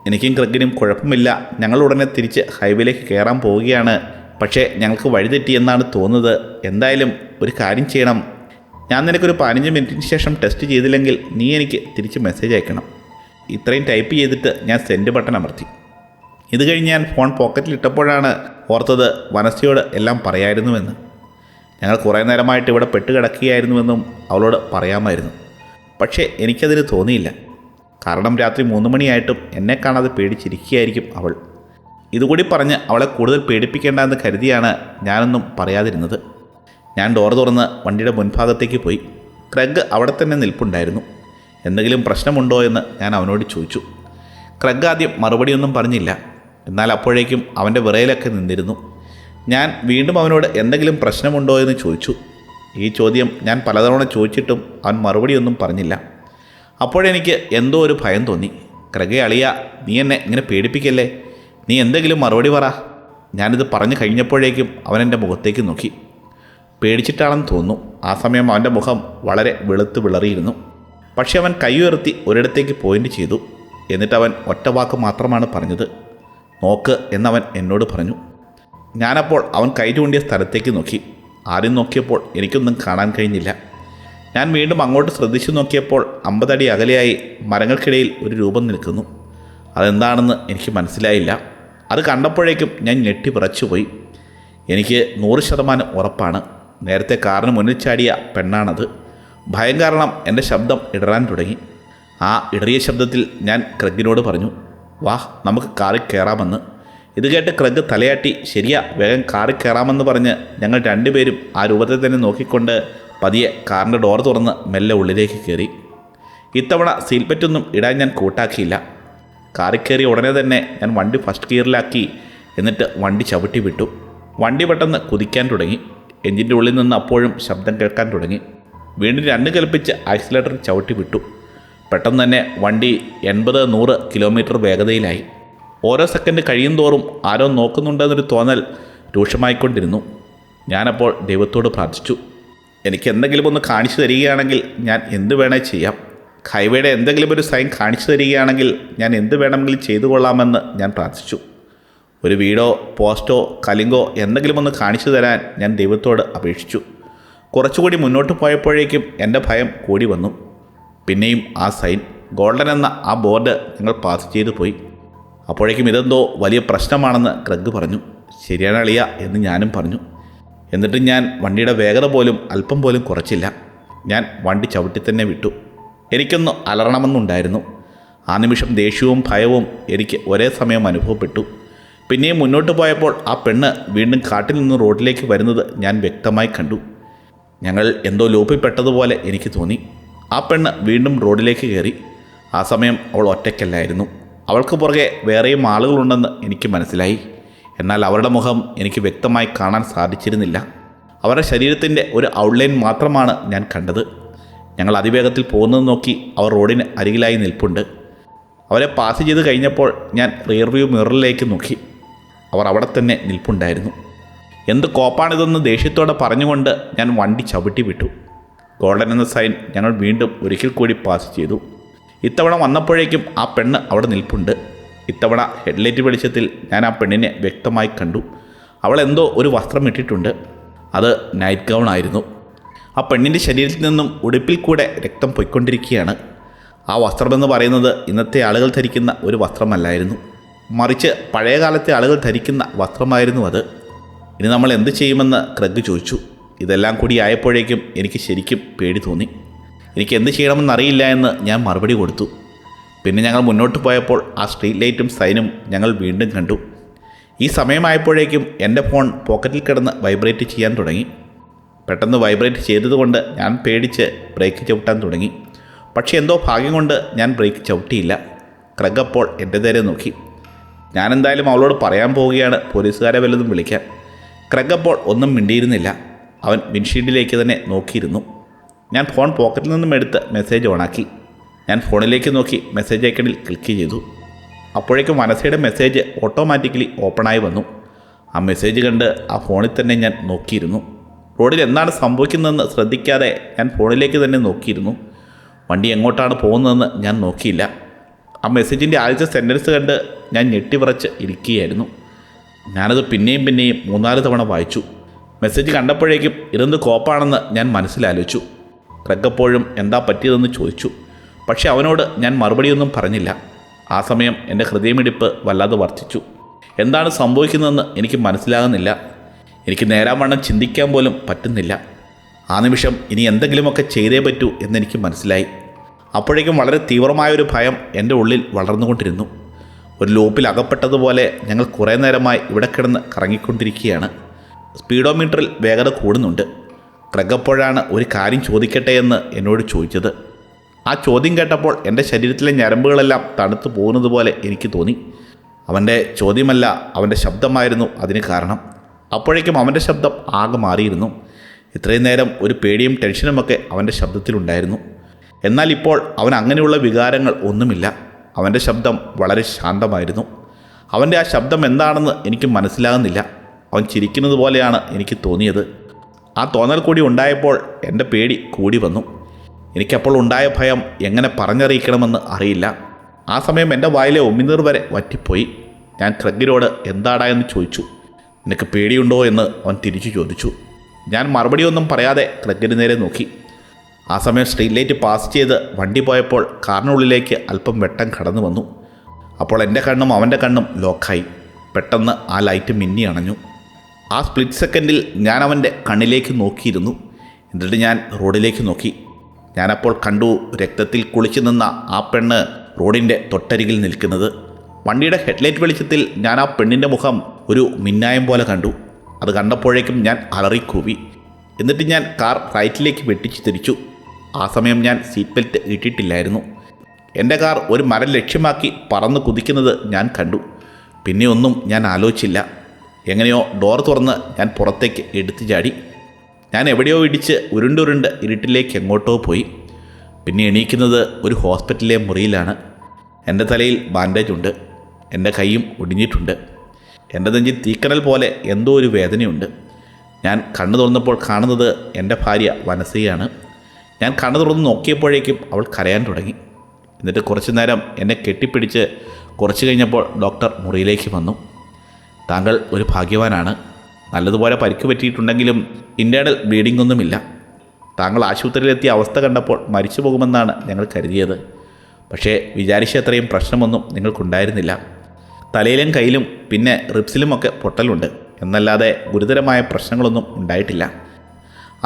എനിക്കും ക്രെഗിനും കുഴപ്പമില്ല, ഞങ്ങൾ ഉടനെ തിരിച്ച് ഹൈവേയിലേക്ക് കയറാൻ പോവുകയാണ് പക്ഷേ ഞങ്ങൾക്ക് വഴിതെറ്റിയെന്നാണ് തോന്നുന്നത്. എന്തായാലും ഒരു കാര്യം ചെയ്യണം. ഞാൻ നിനക്കൊരു 15 മിനിറ്റിന് ശേഷം ടെസ്റ്റ് ചെയ്തില്ലെങ്കിൽ നീ എനിക്ക് തിരിച്ച് മെസ്സേജ് അയക്കണം. ഇത്രയും ടൈപ്പ് ചെയ്തിട്ട് ഞാൻ സെൻഡ് ബട്ടൺ അമർത്തി. ഇത് കഴിഞ്ഞ് ഞാൻ ഫോൺ പോക്കറ്റിലിട്ടപ്പോഴാണ് ഓർത്തത് വനസ്യയോട് എല്ലാം പറയായിരുന്നുവെന്ന്. ഞങ്ങൾ കുറേ നേരമായിട്ട് ഇവിടെ പെട്ടുകിടക്കുകയായിരുന്നുവെന്നും അവളോട് പറയാമായിരുന്നു. പക്ഷേ എനിക്കതിന് തോന്നിയില്ല. കാരണം രാത്രി 3 മണിയായിട്ടും എന്നെ കാണാതെ പേടിച്ചിരിക്കുകയായിരിക്കും അവൾ. ഇതുകൂടി പറഞ്ഞ് അവളെ കൂടുതൽ പേടിപ്പിക്കേണ്ടെന്ന് കരുതിയാണ് ഞാനൊന്നും പറയാതിരുന്നത്. ഞാൻ ഡോർ തുറന്ന് വണ്ടിയുടെ മുൻഭാഗത്തേക്ക് പോയി. ക്രെഗ് അവിടെ തന്നെ നിൽപ്പുണ്ടായിരുന്നു. എന്തെങ്കിലും പ്രശ്നമുണ്ടോ എന്ന് ഞാൻ അവനോട് ചോദിച്ചു. ക്രെഗ് ആദ്യം മറുപടിയൊന്നും പറഞ്ഞില്ല. എന്നാൽ അപ്പോഴേക്കും അവൻ്റെ വിറയലൊക്കെ നിന്നിരുന്നു. ഞാൻ വീണ്ടും അവനോട് എന്തെങ്കിലും പ്രശ്നമുണ്ടോ എന്ന് ചോദിച്ചു. ഈ ചോദ്യം ഞാൻ പലതവണ ചോദിച്ചിട്ടും അവൻ മറുപടിയൊന്നും പറഞ്ഞില്ല. അപ്പോഴെനിക്ക് എന്തോ ഒരു ഭയം തോന്നി. ക്രെഗേ അളിയ, നീ എന്നെ ഇങ്ങനെ പേടിപ്പിക്കല്ലേ, നീ എന്തെങ്കിലും മറുപടി പറ. ഞാനിത് പറഞ്ഞു കഴിഞ്ഞപ്പോഴേക്കും അവൻ എൻ്റെ മുഖത്തേക്ക് നോക്കി. പേടിച്ചിട്ടാണെന്ന് തോന്നുന്നു. ആ സമയം അവൻ്റെ മുഖം വളരെ വെളുത്ത് വിളറിയിരുന്നു. പക്ഷെ അവൻ കൈ ഉയർത്തി ഒരിടത്തേക്ക് പോയിൻ്റ് ചെയ്തു. എന്നിട്ട് അവൻ ഒറ്റ വാക്ക് മാത്രമാണ് പറഞ്ഞത്. നോക്ക് എന്നവൻ എന്നോട് പറഞ്ഞു. ഞാനപ്പോൾ അവൻ കൈ ചൂണ്ടിയ സ്ഥലത്തേക്ക് നോക്കി. ആദ്യം നോക്കിയപ്പോൾ എനിക്കൊന്നും കാണാൻ കഴിഞ്ഞില്ല. ഞാൻ വീണ്ടും അങ്ങോട്ട് ശ്രദ്ധിച്ചു നോക്കിയപ്പോൾ 50 അടി അകലെയായി മരങ്ങൾക്കിടയിൽ ഒരു രൂപം നിൽക്കുന്നു. അതെന്താണെന്ന് എനിക്ക് മനസ്സിലായില്ല. അത് കണ്ടപ്പോഴേക്കും ഞാൻ ഞെട്ടി വിറച്ചുപോയി. എനിക്ക് 100% ഉറപ്പാണ്, നേരത്തെ കാറിന് മുന്നിൽ ചാടിയ പെണ്ണാണത്. ഭയം കാരണം എൻ്റെ ശബ്ദം ഇടറാൻ തുടങ്ങി. ആ ഇടറിയ ശബ്ദത്തിൽ ഞാൻ ക്രെഗിനോട് പറഞ്ഞു, വാ നമുക്ക് കാറിൽ കയറാമെന്ന്. ഇത് കേട്ട് ക്രെഗ് തലയാട്ടി, ശരിയാ, വേഗം കാറിൽ കയറാമെന്ന് പറഞ്ഞ് ഞങ്ങൾ രണ്ടുപേരും ആ രൂപത്തെ തന്നെ നോക്കിക്കൊണ്ട് പതിയെ കാറിൻ്റെ ഡോർ തുറന്ന് മെല്ലെ ഉള്ളിലേക്ക് കയറി. ഇത്തവണ സീൽപെറ്റൊന്നും ഇടാൻ ഞാൻ കൂട്ടാക്കിയില്ല. കാറിൽ കയറി ഉടനെ തന്നെ ഞാൻ വണ്ടി ഫസ്റ്റ് ഗിയറിലാക്കി. എന്നിട്ട് വണ്ടി ചവിട്ടി വിട്ടു. വണ്ടി പെട്ടെന്ന് കുതിക്കാൻ തുടങ്ങി. എഞ്ചിൻ്റെ ഉള്ളിൽ നിന്ന് അപ്പോഴും ശബ്ദം കേൾക്കാൻ തുടങ്ങി. വീണ്ടും 2 കൽപ്പിച്ച് ആക്സിലേറ്റർ ചവിട്ടി വിട്ടു. പെട്ടെന്ന് തന്നെ വണ്ടി 80-100 കിലോമീറ്റർ വേഗതയിലായി. ഓരോ സെക്കൻഡ് കഴിയും തോറും ആരോ നോക്കുന്നുണ്ടെന്നൊരു തോന്നൽ രൂക്ഷമായിക്കൊണ്ടിരുന്നു. ഞാനപ്പോൾ ദൈവത്തോട് പ്രാർത്ഥിച്ചു, എനിക്ക് എന്തെങ്കിലും ഒന്ന് കാണിച്ചു തരികയാണെങ്കിൽ ഞാൻ എന്ത് വേണേൽ ചെയ്യാം. ഹൈവേയുടെ എന്തെങ്കിലും ഒരു സൈൻ കാണിച്ചു തരികയാണെങ്കിൽ ഞാൻ എന്ത് വേണമെങ്കിലും ചെയ്തു കൊള്ളാമെന്ന് ഞാൻ പ്രാർത്ഥിച്ചു. ഒരു വീടോ പോസ്റ്റോ കലിങ്കോ എന്തെങ്കിലും ഒന്ന് കാണിച്ചു തരാൻ ഞാൻ ദൈവത്തോട് അപേക്ഷിച്ചു. കുറച്ചുകൂടി മുന്നോട്ട് പോയപ്പോഴേക്കും എൻ്റെ ഭയം കൂടി വന്നു. പിന്നെയും ആ സൈൻ, ഗോൾഡൻ എന്ന ആ ബോർഡ് ഞങ്ങൾ പാസ് ചെയ്തു പോയി. അപ്പോഴേക്കും ഇതെന്തോ വലിയ പ്രശ്നമാണെന്ന് ക്രെഗ് പറഞ്ഞു. ശരിയാണ് അളിയ എന്ന് ഞാനും പറഞ്ഞു. എന്നിട്ട് ഞാൻ വണ്ടിയുടെ വേഗത പോലും അല്പം പോലും കുറച്ചില്ല. ഞാൻ വണ്ടി ചവിട്ടി തന്നെ വിട്ടു. എനിക്കൊന്ന് അലറണമെന്നുണ്ടായിരുന്നു. ആ നിമിഷം ദേഷ്യവും ഭയവും എനിക്ക് ഒരേ സമയം അനുഭവപ്പെട്ടു. പിന്നെയും മുന്നോട്ട് പോയപ്പോൾ ആ പെണ്ണ് വീണ്ടും കാട്ടിൽ നിന്ന് റോഡിലേക്ക് വരുന്നത് ഞാൻ വ്യക്തമായി കണ്ടു. ഞങ്ങൾ എന്തോ ലൂപ്പിൽപ്പെട്ടതുപോലെ എനിക്ക് തോന്നി. ആ പെണ്ണ് വീണ്ടും റോഡിലേക്ക് കയറി. ആ സമയം അവൾ ഒറ്റയ്ക്കല്ലായിരുന്നു. അവൾക്ക് പുറകെ വേറെയും ആളുകളുണ്ടെന്ന് എനിക്ക് മനസ്സിലായി. എന്നാൽ അവരുടെ മുഖം എനിക്ക് വ്യക്തമായി കാണാൻ സാധിച്ചിരുന്നില്ല. അവരുടെ ശരീരത്തിൻ്റെ ഒരു ഔട്ട്ലൈൻ മാത്രമാണ് ഞാൻ കണ്ടത്. ഞങ്ങൾ അതിവേഗത്തിൽ പോകുന്നത് നോക്കി അവർ റോഡിന് അരികിലായി നിൽപ്പുണ്ട്. അവരെ പാസ് ചെയ്ത് കഴിഞ്ഞപ്പോൾ ഞാൻ റിയർ വ്യൂ മിററിലേക്ക് നോക്കി. അവർ അവിടെ തന്നെ നിൽപ്പുണ്ടായിരുന്നു. എന്ത് കോപ്പാണിതെന്ന് ദേഷ്യത്തോടെ പറഞ്ഞുകൊണ്ട് ഞാൻ വണ്ടി ചവിട്ടി വിട്ടു. ഗോൾഡൻ എന്ന സൈൻ ഞങ്ങൾ വീണ്ടും ഒരിക്കൽ കൂടി പാസ് ചെയ്തു. ഇത്തവണ വന്നപ്പോഴേക്കും ആ പെണ്ണ് അവിടെ നിൽപ്പുണ്ട്. ഇത്തവണ ഹെഡ്ലൈറ്റ് വെളിച്ചത്തിൽ ഞാൻ ആ പെണ്ണിനെ വ്യക്തമായി കണ്ടു. അവൾ എന്തോ ഒരു വസ്ത്രം ഇട്ടിട്ടുണ്ട്. അത് നൈറ്റ് ഗൗൺ ആയിരുന്നു. ആ പെണ്ണിൻ്റെ ശരീരത്തിൽ നിന്നും ഉടുപ്പിൽ കൂടെ രക്തം പൊയ്ക്കൊണ്ടിരിക്കുകയാണ്. ആ വസ്ത്രമെന്ന് പറയുന്നത് ഇന്നത്തെ ആളുകൾ ധരിക്കുന്ന ഒരു വസ്ത്രമല്ലായിരുന്നു. മറിച്ച് പഴയ കാലത്തെ ആളുകൾ ധരിക്കുന്ന വസ്ത്രമായിരുന്നു അത്. ഇനി നമ്മൾ എന്ത് ചെയ്യുമെന്ന് ക്രെഗ് ചോദിച്ചു. ഇതെല്ലാം കൂടി ആയപ്പോഴേക്കും എനിക്ക് ശരിക്കും പേടി തോന്നി. എനിക്ക് എന്ത് ചെയ്യണമെന്നറിയില്ല എന്ന് ഞാൻ മറുപടി കൊടുത്തു. പിന്നെ ഞങ്ങൾ മുന്നോട്ട് പോയപ്പോൾ ആ സ്ട്രീറ്റ് ലൈറ്റും സൈനും ഞങ്ങൾ വീണ്ടും കണ്ടു. ഈ സമയമായപ്പോഴേക്കും എൻ്റെ ഫോൺ പോക്കറ്റിൽ കിടന്ന് വൈബ്രേറ്റ് ചെയ്യാൻ തുടങ്ങി. പെട്ടെന്ന് വൈബ്രേറ്റ് ചെയ്തതുകൊണ്ട് ഞാൻ പേടിച്ച് ബ്രേക്ക് ചവിട്ടാൻ തുടങ്ങി. പക്ഷേ എന്തോ ഭാഗ്യം കൊണ്ട് ഞാൻ ബ്രേക്ക് ചവിട്ടിയില്ല. ക്രെഗ് അപ്പോൾ എൻ്റെ നേരെ നോക്കി. ഞാനെന്തായാലും അവളോട് പറയാൻ പോവുകയാണ് പോലീസുകാരെ വല്ലതും വിളിക്കാൻ. ക്രെഗ് അപ്പോൾ ഒന്നും മിണ്ടിയിരുന്നില്ല. അവൻ വിൻഷീൽഡിലേക്ക് തന്നെ നോക്കിയിരുന്നു. ഞാൻ ഫോൺ പോക്കറ്റിൽ നിന്നും എടുത്ത് മെസ്സേജ് ഓണാക്കി. ഞാൻ ഫോണിലേക്ക് നോക്കി മെസ്സേജ് ഐക്കണിൽ ക്ലിക്ക് ചെയ്തു. അപ്പോഴേക്കും മനസ്സയുടെ മെസ്സേജ് ഓട്ടോമാറ്റിക്കലി ഓപ്പണായി വന്നു. ആ മെസ്സേജ് കണ്ട് ആ ഫോണിൽ തന്നെ ഞാൻ നോക്കിയിരുന്നു. റോഡിൽ എന്താണ് സംഭവിക്കുന്നതെന്ന് ശ്രദ്ധിക്കാതെ ഞാൻ ഫോണിലേക്ക് തന്നെ നോക്കിയിരുന്നു. വണ്ടി എങ്ങോട്ടാണ് പോകുന്നതെന്ന് ഞാൻ നോക്കിയില്ല. ആ മെസ്സേജിൻ്റെ ആദ്യത്തെ സെൻറ്റൻസ് കണ്ട് ഞാൻ ഞെട്ടിവിറച്ച് ഇരിക്കുകയായിരുന്നു. ഞാനത് പിന്നെയും പിന്നെയും 3-4 തവണ വായിച്ചു. മെസ്സേജ് കണ്ടപ്പോഴേക്കും ഇതെന്ത് കോപ്പാണെന്ന് ഞാൻ മനസ്സിലാലോചിച്ചു. ക്രെഗ് എപ്പോഴും എന്താ പറ്റിയതെന്ന് ചോദിച്ചു. പക്ഷെ അവനോട് ഞാൻ മറുപടിയൊന്നും പറഞ്ഞില്ല. ആ സമയം എൻ്റെ ഹൃദയമിടിപ്പ് വല്ലാതെ വർദ്ധിച്ചു. എന്താണ് സംഭവിക്കുന്നതെന്ന് എനിക്ക് മനസ്സിലാകുന്നില്ല. എനിക്ക് നേരാവണ്ണം ചിന്തിക്കാൻ പോലും പറ്റുന്നില്ല. ആ നിമിഷം ഇനി എന്തെങ്കിലുമൊക്കെ ചെയ്തേ പറ്റൂ എന്നെനിക്ക് മനസ്സിലായി. അപ്പോഴേക്കും വളരെ തീവ്രമായൊരു ഭയം എൻ്റെ ഉള്ളിൽ വളർന്നുകൊണ്ടിരുന്നു. ഒരു ലൂപ്പിൽ അകപ്പെട്ടതുപോലെ ഞങ്ങൾ കുറേ നേരമായി ഇവിടെ കിടന്ന് കറങ്ങിക്കൊണ്ടിരിക്കുകയാണ്. സ്പീഡോമീറ്ററിൽ വേഗത കൂടുന്നുണ്ട്. ക്രെഗ് എപ്പോഴാണ് ഒരു കാര്യം ചോദിക്കട്ടെ എന്ന് എന്നോട് ചോദിച്ചത്. ആ ചോദ്യം കേട്ടപ്പോൾ എൻ്റെ ശരീരത്തിലെ ഞരമ്പുകളെല്ലാം തണുത്തു പോകുന്നത് പോലെ എനിക്ക് തോന്നി. അവൻ്റെ ചോദ്യമല്ല, അവൻ്റെ ശബ്ദമായിരുന്നു അതിന് കാരണം. അപ്പോഴേക്കും അവൻ്റെ ശബ്ദം ആകെ മാറിയിരുന്നു. ഇത്രയും നേരം ഒരു പേടിയും ടെൻഷനുമൊക്കെ അവൻ്റെ ശബ്ദത്തിലുണ്ടായിരുന്നു. എന്നാൽ ഇപ്പോൾ അവൻ അങ്ങനെയുള്ള വികാരങ്ങൾ ഒന്നുമില്ല. അവൻ്റെ ശബ്ദം വളരെ ശാന്തമായിരുന്നു. അവൻ്റെ ആ ശബ്ദം എന്താണെന്ന് എനിക്ക് മനസ്സിലാകുന്നില്ല. അവൻ ചിരിക്കുന്നത് പോലെയാണ് എനിക്ക് തോന്നിയത്. ആ തോന്നൽ കൂടി ഉണ്ടായപ്പോൾ എൻ്റെ പേടി കൂടി വന്നു. എനിക്കപ്പോൾ ഉണ്ടായ ഭയം എങ്ങനെ പറഞ്ഞറിയിക്കണമെന്ന് അറിയില്ല. ആ സമയം എൻ്റെ വായിലെ ഉമിനീർ വരെ വറ്റിപ്പോയി. ഞാൻ ക്രെഗിനോട് എന്താടാ എന്ന് ചോദിച്ചു. നിനക്ക് പേടിയുണ്ടോ എന്ന് അവൻ തിരിച്ചു ചോദിച്ചു. ഞാൻ മറുപടിയൊന്നും പറയാതെ ക്രെഗിന് നേരെ നോക്കി. ആ സമയം സ്ട്രീറ്റ് ലൈറ്റ് പാസ് ചെയ്ത് വണ്ടി പോയപ്പോൾ കാറിനുള്ളിലേക്ക് അല്പം വെട്ടം കടന്നു വന്നു. അപ്പോൾ എൻ്റെ കണ്ണും അവൻ്റെ കണ്ണും ലോക്കായി. പെട്ടെന്ന് ആ ലൈറ്റ് മിന്നി അണഞ്ഞു. ആ സ്പ്ലിറ്റ് സെക്കൻഡിൽ ഞാൻ അവൻ്റെ കണ്ണിലേക്ക് നോക്കിയിരുന്നു. എന്നിട്ട് ഞാൻ റോഡിലേക്ക് നോക്കി. ഞാനപ്പോൾ കണ്ടു രക്തത്തിൽ കുളിച്ചു നിന്ന ആ പെണ്ണ് റോഡിൻ്റെ തൊട്ടരികിൽ നിൽക്കുന്നത്. വണ്ടിയുടെ ഹെഡ്ലൈറ്റ് വെളിച്ചത്തിൽ ഞാൻ ആ പെണ്ണിൻ്റെ മുഖം ഒരു മിന്നായം പോലെ കണ്ടു. അത് കണ്ടപ്പോഴേക്കും ഞാൻ അലറിക്കൂവി. എന്നിട്ട് ഞാൻ കാർ റൈറ്റിലേക്ക് വെട്ടിച്ച് തിരിച്ചു. ആ സമയം ഞാൻ സീറ്റ് ബെൽറ്റ് ഇട്ടിട്ടില്ലായിരുന്നു. എൻ്റെ കാർ ഒരു മരം ലക്ഷ്യമാക്കി പറന്ന് കുതിക്കുന്നത് ഞാൻ കണ്ടു. പിന്നെ ഒന്നും ഞാൻ ആലോചിച്ചില്ല. എങ്ങനെയോ ഡോർ തുറന്ന് ഞാൻ പുറത്തേക്ക് എടുത്തു ചാടി. ഞാൻ എവിടെയോ ഇടിച്ച് ഉരുണ്ടുരുണ്ട് ഇരുട്ടിലേക്ക് എങ്ങോട്ടോ പോയി. പിന്നെ എണീക്കുന്നത് ഒരു ഹോസ്പിറ്റലിലെ മുറിയിലാണ്. എൻ്റെ തലയിൽ ബാൻഡേജ് ഉണ്ട്. എൻ്റെ കൈയും ഒടിഞ്ഞിട്ടുണ്ട്. എൻ്റെ നെഞ്ചിൽ തീക്കനൽ പോലെ എന്തോ ഒരു വേദനയുണ്ട്. ഞാൻ കണ്ണു തുറന്നപ്പോൾ കാണുന്നത് എൻ്റെ ഭാര്യ വനസയാണ്. ഞാൻ കണ്ണു തുറന്ന് നോക്കിയപ്പോഴേക്കും അവൾ കരയാൻ തുടങ്ങി. എന്നിട്ട് കുറച്ചു നേരം എന്നെ കെട്ടിപ്പിടിച്ച് കുറച്ച് കഴിഞ്ഞപ്പോൾ ഡോക്ടർ മുറിയിലേക്ക് വന്നു. താങ്കൾ ഒരു ഭാഗ്യവാനാണ്. നല്ലതുപോലെ പരിക്ക് പറ്റിയിട്ടുണ്ടെങ്കിലും ഇൻറ്റേർണൽ ബ്ലീഡിംഗ് ഒന്നുമില്ല. താങ്കൾ ആശുപത്രിയിലെത്തിയ അവസ്ഥ കണ്ടപ്പോൾ മരിച്ചു പോകുമെന്നാണ് ഞങ്ങൾ കരുതിയത്. പക്ഷേ വിചാരിച്ച അത്രയും പ്രശ്നമൊന്നും നിങ്ങൾക്കുണ്ടായിരുന്നില്ല. തലയിലും കയ്യിലും പിന്നെ റിബ്സിലുമൊക്കെ പൊട്ടലുണ്ട്. എന്നല്ലാതെ ഗുരുതരമായ പ്രശ്നങ്ങളൊന്നും ഉണ്ടായിട്ടില്ല.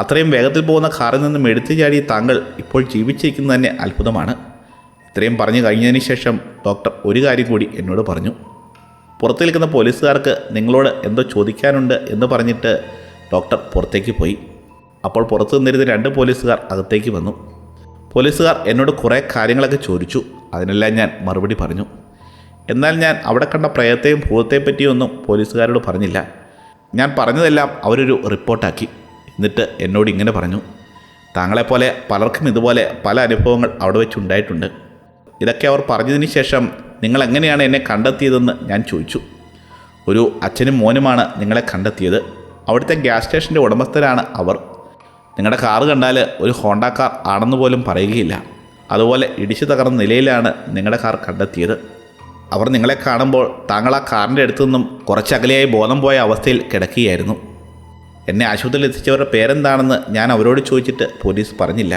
അത്രയും വേഗത്തിൽ പോകുന്ന കാറിൽ നിന്നും എടുത്തു ചാടി താങ്കൾ ഇപ്പോൾ ജീവിച്ചിരിക്കുന്നത് തന്നെ അത്ഭുതമാണ്. ഇത്രയും പറഞ്ഞു കഴിഞ്ഞതിന് ശേഷം ഡോക്ടർ ഒരു കാര്യം കൂടി എന്നോട് പറഞ്ഞു. പുറത്ത് നിൽക്കുന്ന പോലീസുകാർക്ക് നിങ്ങളോട് എന്തോ ചോദിക്കാനുണ്ട് എന്ന് പറഞ്ഞിട്ട് ഡോക്ടർ പുറത്തേക്ക് പോയി. അപ്പോൾ പുറത്തു നിന്നിരുന്ന 2 പോലീസുകാർ അകത്തേക്ക് വന്നു. പോലീസുകാർ എന്നോട് കുറേ കാര്യങ്ങളൊക്കെ ചോദിച്ചു. അതിനെല്ലാം ഞാൻ മറുപടി പറഞ്ഞു. എന്നാൽ ഞാൻ അവിടെ കണ്ട പ്രേതത്തെയും ഭൂതത്തെയും പറ്റിയൊന്നും പോലീസുകാരോട് പറഞ്ഞില്ല. ഞാൻ പറഞ്ഞതെല്ലാം അവരൊരു റിപ്പോർട്ടാക്കി. എന്നിട്ട് എന്നോട് ഇങ്ങനെ പറഞ്ഞു, താങ്കളെപ്പോലെ പലർക്കും ഇതുപോലെ പല അനുഭവങ്ങൾ അവിടെ വെച്ചുണ്ടായിട്ടുണ്ട്. ഇതൊക്കെ അവർ പറഞ്ഞതിന് ശേഷം നിങ്ങൾ എങ്ങനെയാണ് എന്നെ കണ്ടെത്തിയതെന്ന് ഞാൻ ചോദിച്ചു. ഒരു അച്ഛനും മോനുമാണ് നിങ്ങളെ കണ്ടെത്തിയത്. അവിടുത്തെ ഗ്യാസ് സ്റ്റേഷൻ്റെ ഉടമസ്ഥരാണ് അവർ. നിങ്ങളുടെ കാറ് കണ്ടാൽ ഒരു ഹോണ്ട കാർ ആണെന്ന് പോലും പറയുകയില്ല. അതുപോലെ ഇടിച്ചു തകർന്ന നിലയിലാണ് നിങ്ങളുടെ കാർ കണ്ടെത്തിയത്. അവർ നിങ്ങളെ കാണുമ്പോൾ താങ്കൾ ആ കാറിൻ്റെ അടുത്തു നിന്നും കുറച്ചകലെയായി ബോധം പോയ അവസ്ഥയിൽ കിടക്കുകയായിരുന്നു. എന്നെ ആശുപത്രിയിൽ എത്തിച്ചവരുടെ പേരെന്താണെന്ന് ഞാൻ അവരോട് ചോദിച്ചിട്ട് പോലീസ് പറഞ്ഞില്ല.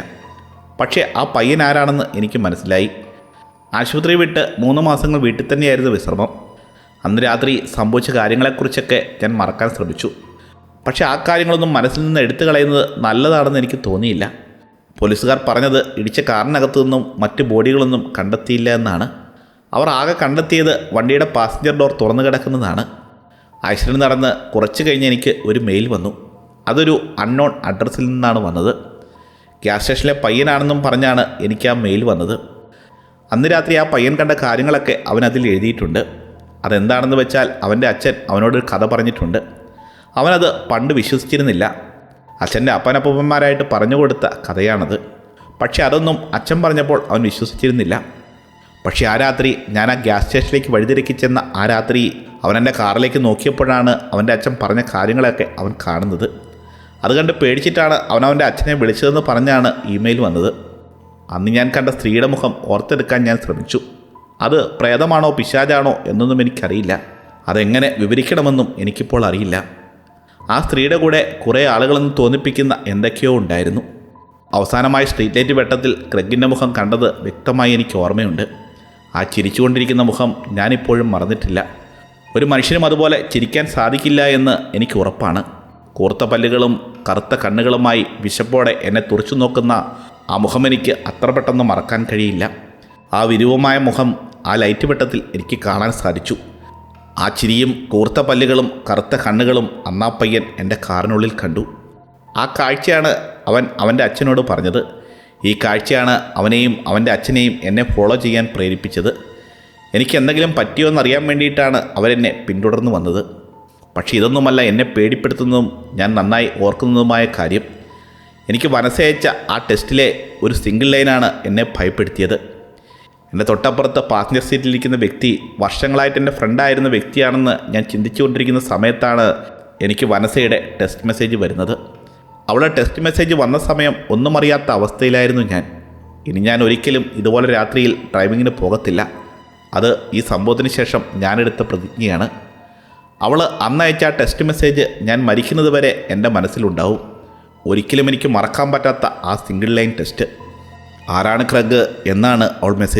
പക്ഷേ ആ പയ്യൻ ആരാണെന്ന് എനിക്ക് മനസ്സിലായി. ആശുപത്രി വിട്ട് 3 മാസങ്ങൾ വീട്ടിൽ തന്നെയായിരുന്നു വിശ്രമം. അന്ന് രാത്രി സംഭവിച്ച കാര്യങ്ങളെക്കുറിച്ചൊക്കെ ഞാൻ മറക്കാൻ ശ്രമിച്ചു. പക്ഷേ ആ കാര്യങ്ങളൊന്നും മനസ്സിൽ നിന്ന് എടുത്തു കളയുന്നത് നല്ലതാണെന്ന് എനിക്ക് തോന്നിയില്ല. പോലീസുകാർ പറഞ്ഞത് ഇടിച്ച കാറിനകത്തു നിന്നും മറ്റ് ബോഡികളൊന്നും കണ്ടെത്തിയില്ല എന്നാണ്. അവർ ആകെ കണ്ടെത്തിയത് വണ്ടിയുടെ പാസഞ്ചർ ഡോർ തുറന്നു കിടക്കുന്നതാണ്. ആക്സിഡൻറ്റ് നടന്ന് കുറച്ച് കഴിഞ്ഞ് എനിക്ക് ഒരു മെയിൽ വന്നു. അതൊരു അൺനോൺ അഡ്രസ്സിൽ നിന്നാണ് വന്നത്. ഗ്യാസ് സ്റ്റേഷനിലെ പയ്യനാണെന്നും പറഞ്ഞാണ് എനിക്ക് ആ മെയിൽ വന്നത്. അന്ന് രാത്രി ആ പയ്യൻ കണ്ട കാര്യങ്ങളൊക്കെ അവനതിൽ എഴുതിയിട്ടുണ്ട്. അതെന്താണെന്ന് വെച്ചാൽ അവൻ്റെ അച്ഛൻ അവനോടൊരു കഥ പറഞ്ഞിട്ടുണ്ട്. അവനത് പണ്ട് വിശ്വസിച്ചിരുന്നില്ല. അച്ഛൻ്റെ അപ്പനപ്പൂപ്പന്മാരായിട്ട് പറഞ്ഞു കൊടുത്ത കഥയാണത്. പക്ഷേ അതൊന്നും അച്ഛൻ പറഞ്ഞപ്പോൾ അവൻ വിശ്വസിച്ചിരുന്നില്ല. പക്ഷേ ആ രാത്രി ഞാൻ ആ ഗ്യാസ് സ്റ്റേഷനിലേക്ക് വഴിതിരക്കി ചെന്ന ആ രാത്രി അവൻ എൻ്റെ കാറിലേക്ക് നോക്കിയപ്പോഴാണ് അവൻ്റെ അച്ഛൻ പറഞ്ഞ കാര്യങ്ങളൊക്കെ അവൻ കാണുന്നത്. അത് കണ്ട് പേടിച്ചിട്ടാണ് അവനവൻ്റെ അച്ഛനെ വിളിച്ചതെന്ന് പറഞ്ഞാണ് ഇമെയിൽ വന്നത്. അന്ന് ഞാൻ കണ്ട സ്ത്രീയുടെ മുഖം ഓർത്തെടുക്കാൻ ഞാൻ ശ്രമിച്ചു. അത് പ്രേതമാണോ പിശാചാണോ എന്നൊന്നും എനിക്കറിയില്ല. അതെങ്ങനെ വിവരിക്കണമെന്നും എനിക്കിപ്പോൾ അറിയില്ല. ആ സ്ത്രീയുടെ കൂടെ കുറേ ആളുകളെന്ന് തോന്നിപ്പിക്കുന്ന എന്തൊക്കെയോ ഉണ്ടായിരുന്നു. അവസാനമായി സ്ട്രീറ്റ് ലൈറ്റ് വെട്ടത്തിൽ ക്രെഗിൻ്റെ മുഖം കണ്ടത് വ്യക്തമായി എനിക്ക് ഓർമ്മയുണ്ട്. ആ ചിരിച്ചുകൊണ്ടിരിക്കുന്ന മുഖം ഞാനിപ്പോഴും മറന്നിട്ടില്ല. ഒരു മനുഷ്യനും അതുപോലെ ചിരിക്കാൻ സാധിക്കില്ല എന്ന് എനിക്ക് ഉറപ്പാണ്. കൂർത്ത പല്ലുകളും കറുത്ത കണ്ണുകളുമായി വിശപ്പോടെ എന്നെ തുറച്ചു നോക്കുന്ന ആ മുഖം എനിക്ക് അത്ര പെട്ടെന്ന് മറക്കാൻ കഴിയില്ല. ആ വിരൂപമായ മുഖം ആ ലൈറ്റ് വെട്ടത്തിൽ എനിക്ക് കാണാൻ സാധിച്ചു. ആ ചിരിയും കൂർത്ത പല്ലുകളും കറുത്ത കണ്ണുകളും അന്നാ പയ്യൻ എൻ്റെ കാറിനുള്ളിൽ കണ്ടു. ആ കാഴ്ചയാണ് അവൻ അവൻ്റെ അച്ഛനോട് പറഞ്ഞത്. ഈ കാഴ്ചയാണ് അവനെയും അവൻ്റെ അച്ഛനെയും എന്നെ ഫോളോ ചെയ്യാൻ പ്രേരിപ്പിച്ചത്. എനിക്ക് എന്തെങ്കിലും പറ്റിയോ എന്നറിയാൻ വേണ്ടിയിട്ടാണ് അവരെന്നെ പിന്തുടർന്നു വന്നത്. പക്ഷേ ഇതൊന്നുമല്ല എന്നെ പേടിപ്പെടുത്തുന്നതും ഞാൻ നന്നായി ഓർക്കുന്നതുമായ കാര്യം. എനിക്ക് മനസ്സയച്ച ആ ടെസ്റ്റിലെ ഒരു സിംഗിൾ ലൈനാണ് എന്നെ ഭയപ്പെടുത്തിയത്. എൻ്റെ തൊട്ടപ്പുറത്ത് പാസഞ്ചർ സീറ്റിലിരിക്കുന്ന വ്യക്തി വർഷങ്ങളായിട്ട് എൻ്റെ ഫ്രണ്ടായിരുന്ന വ്യക്തിയാണെന്ന് ഞാൻ ചിന്തിച്ചുകൊണ്ടിരിക്കുന്ന സമയത്താണ് എനിക്ക് വനസയുടെ ടെക്സ്റ്റ് മെസ്സേജ് വരുന്നത്. അവളുടെ ടെക്സ്റ്റ് മെസ്സേജ് വന്ന സമയം ഒന്നും അറിയാത്ത അവസ്ഥയിലായിരുന്നു ഞാൻ. ഇനി ഞാൻ ഒരിക്കലും ഇതുപോലെ രാത്രിയിൽ ഡ്രൈവിങ്ങിന് പോകത്തില്ല. അത് ഈ സംഭവത്തിന് ശേഷം ഞാനെടുത്ത പ്രതിജ്ഞയാണ്. അവൾ അന്നയച്ച ആ ടെക്സ്റ്റ് മെസ്സേജ് ഞാൻ മരിക്കുന്നത് വരെ എൻ്റെ മനസ്സിലുണ്ടാവും. ഒരിക്കലും എനിക്ക് മറക്കാൻ പറ്റാത്ത ആ സിംഗിൾ ലൈൻ ടെസ്റ്റ്. ആരാണ് ക്രെഗ് എന്നാണ് അവൾ മെസ്സേജ്